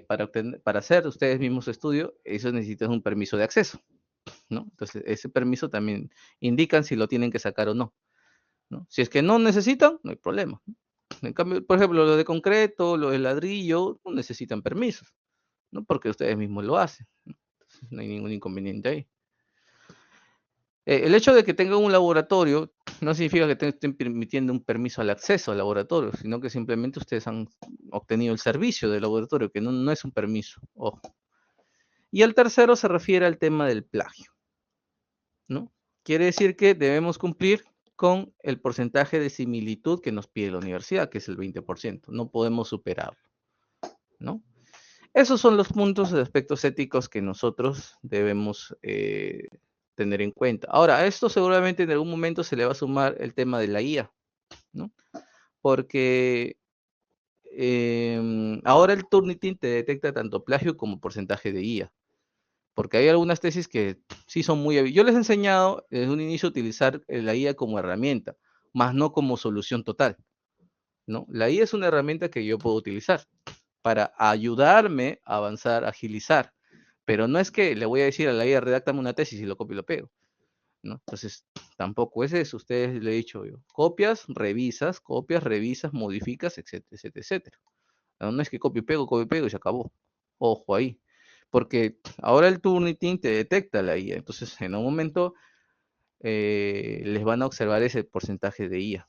para hacer ustedes mismos su estudio, eso necesitan un permiso de acceso, ¿no? Entonces, ese permiso también indican si lo tienen que sacar o no, ¿no? Si es que no necesitan, no hay problema. En cambio, por ejemplo, lo de concreto, lo de ladrillo, no necesitan permisos, ¿no? Porque ustedes mismos lo hacen, ¿no? Entonces, no hay ningún inconveniente ahí. El hecho de que tengan un laboratorio no significa que te estén permitiendo un permiso al acceso al laboratorio, sino que simplemente ustedes han obtenido el servicio del laboratorio, que no es un permiso, ojo. Y el tercero se refiere al tema del plagio, ¿no? Quiere decir que debemos cumplir con el porcentaje de similitud que nos pide la universidad, que es el 20%. No podemos superarlo, ¿no? Esos son los puntos de aspectos éticos que nosotros debemos tener en cuenta. Ahora, a esto seguramente en algún momento se le va a sumar el tema de la IA, ¿no? Porque ahora el Turnitin te detecta tanto plagio como porcentaje de IA. Porque hay algunas tesis que sí son muy... Yo les he enseñado desde un inicio a utilizar la IA como herramienta, más no como solución total, ¿no? La IA es una herramienta que yo puedo utilizar para ayudarme a avanzar, agilizar, pero no es que le voy a decir a la IA, redáctame una tesis y lo copio y lo pego, ¿no? Entonces, tampoco es eso. Ustedes le he dicho yo, copias, revisas, modificas, etcétera, etcétera, etcétera. No es que copio y pego y se acabó. Ojo ahí. Porque ahora el Turnitin te detecta la IA. Entonces, en un momento les van a observar ese porcentaje de IA,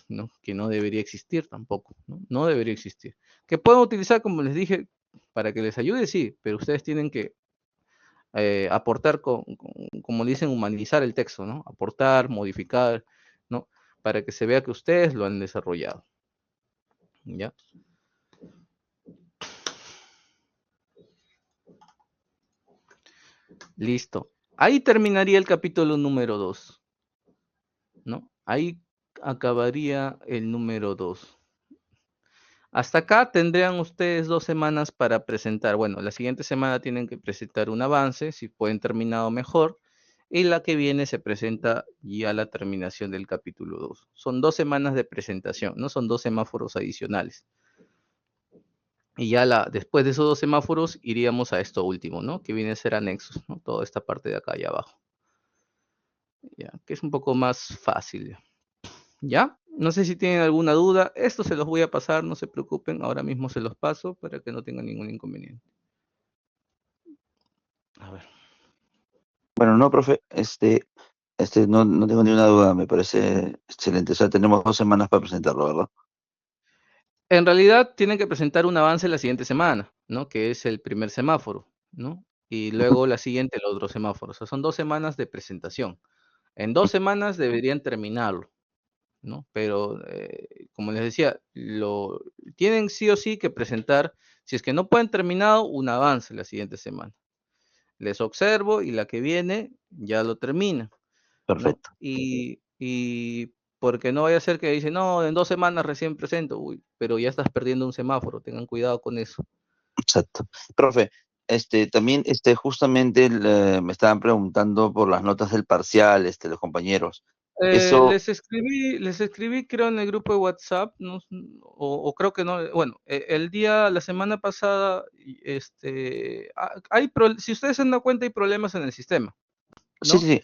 ¿no? Que no debería existir tampoco, ¿no? No debería existir. Que pueden utilizar, como les dije, para que les ayude, sí, pero ustedes tienen que aportar, como dicen, humanizar el texto, ¿no? Aportar, modificar, ¿no? Para que se vea que ustedes lo han desarrollado. ¿Ya? Listo. Ahí terminaría el capítulo número 2, ¿no? Ahí acabaría el número 2. Hasta acá tendrían ustedes 2 semanas para presentar. Bueno, la siguiente semana tienen que presentar un avance, si pueden terminado mejor. Y la que viene se presenta ya la terminación del capítulo 2. Son 2 semanas de presentación, no son 2 semáforos adicionales. Y ya después de esos 2 semáforos iríamos a esto último, ¿no? Que viene a ser anexos, ¿no? Toda esta parte de acá y abajo. Ya, que es un poco más fácil. ¿Ya? No sé si tienen alguna duda. Esto se los voy a pasar, no se preocupen. Ahora mismo se los paso para que no tengan ningún inconveniente. A ver. Bueno, no, profe, no tengo ni una duda, me parece excelente. O sea, tenemos 2 semanas para presentarlo, ¿verdad? En realidad tienen que presentar un avance la siguiente semana, ¿no? Que es el primer semáforo, ¿no? Y luego la siguiente, el otro semáforo. O sea, son 2 semanas de presentación. En 2 semanas deberían terminarlo, ¿no? Pero, como les decía, tienen sí o sí que presentar, si es que no pueden terminado, un avance la siguiente semana. Les observo y la que viene ya lo termina, ¿no? Perfecto, Y porque no vaya a ser que dicen, no, en 2 semanas recién presento, uy, pero ya estás perdiendo un semáforo, tengan cuidado con eso. exacto. Profe, también, justamente me estaban preguntando por las notas del parcial, los compañeros. Eso, Les escribí, creo, en el grupo de WhatsApp, no, o creo que no, bueno, la semana pasada, si ustedes se dan cuenta, hay problemas en el sistema, sí, ¿no? sí, sí,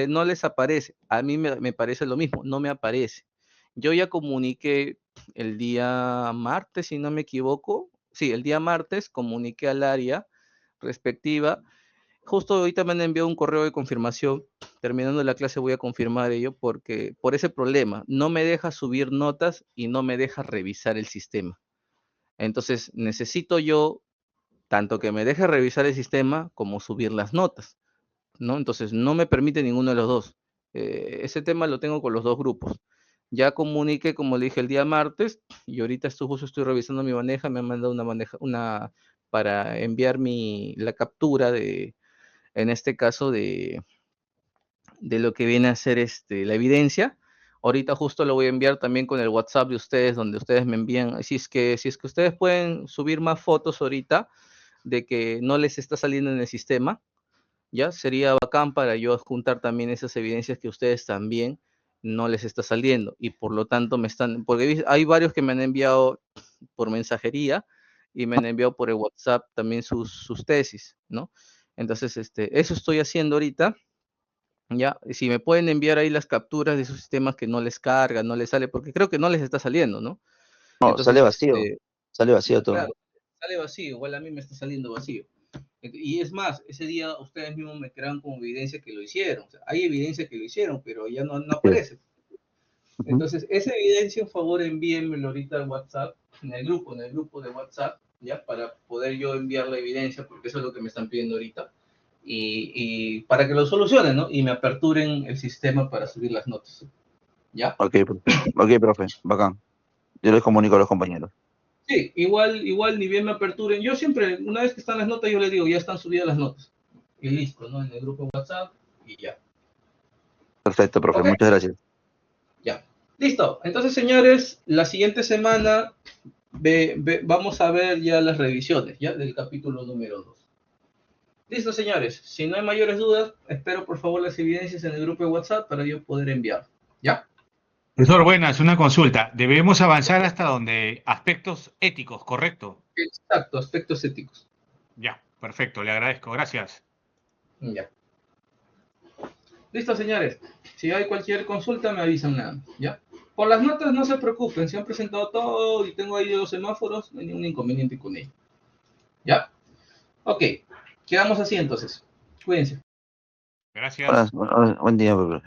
No les aparece, a mí me parece lo mismo, no me aparece. Yo ya comuniqué el día martes, si no me equivoco, sí, el día martes comuniqué al área respectiva. Justo ahorita me han enviado un correo de confirmación. Terminando la clase voy a confirmar ello porque por ese problema no me deja subir notas y no me deja revisar el sistema. Entonces necesito yo tanto que me deje revisar el sistema como subir las notas, ¿no? Entonces no me permite ninguno de los dos. Ese tema lo tengo con los dos grupos. Ya comuniqué, como le dije, el día martes y ahorita justo estoy revisando mi bandeja. Me han mandado para enviar la captura en este caso de lo que viene a ser la evidencia. Ahorita justo lo voy a enviar también con el WhatsApp de ustedes, donde ustedes me envían, si es que ustedes pueden subir más fotos ahorita de que no les está saliendo en el sistema, ya sería bacán para yo juntar también esas evidencias que ustedes también no les está saliendo y por lo tanto porque hay varios que me han enviado por mensajería y me han enviado por el WhatsApp también sus tesis, ¿no? Entonces, eso estoy haciendo ahorita Ya, y si me pueden enviar ahí las capturas de sus sistemas que no les carga, no les sale, porque creo que no les está saliendo, ¿no? No, Entonces, sale vacío todo. claro, sale vacío, igual a mí me está saliendo vacío. Y es más, ese día ustedes mismos me crean como evidencia que lo hicieron. O sea, hay evidencia que lo hicieron, pero ya no Sí. aparece. Ujú. Entonces, esa evidencia, por favor, envíenmelo ahorita al WhatsApp, en el grupo de WhatsApp, ya, para poder yo enviar la evidencia, porque eso es lo que me están pidiendo ahorita, y para que lo solucionen, ¿no? Y me aperturen el sistema para subir las notas, ¿ya? Ok, profe, bacán. Yo les comunico a los compañeros. Sí, igual, ni bien me aperturen. Yo siempre, una vez que están las notas, yo les digo, ya están subidas las notas. Y listo, ¿no? En el grupo de WhatsApp, y ya. Perfecto, profe, ¿Ok? muchas gracias. Ya. Listo. Entonces, señores, la siguiente semana vamos a ver ya las revisiones, ya del capítulo número 2. Listo, señores. Si no hay mayores dudas, espero por favor las evidencias en el grupo de WhatsApp para yo poder enviar. ¿Ya? Profesor, buenas, una consulta. Debemos avanzar hasta donde aspectos éticos, ¿correcto? Exacto, aspectos éticos. Ya, perfecto, le agradezco, gracias. Ya. Listo, señores. Si hay cualquier consulta, me avisan nada. ¿Ya? Por las notas no se preocupen, se han presentado todo y tengo ahí los semáforos, no hay ningún inconveniente con ello. ¿Ya? Ok, quedamos así entonces. Cuídense. Gracias. Buen día, profe.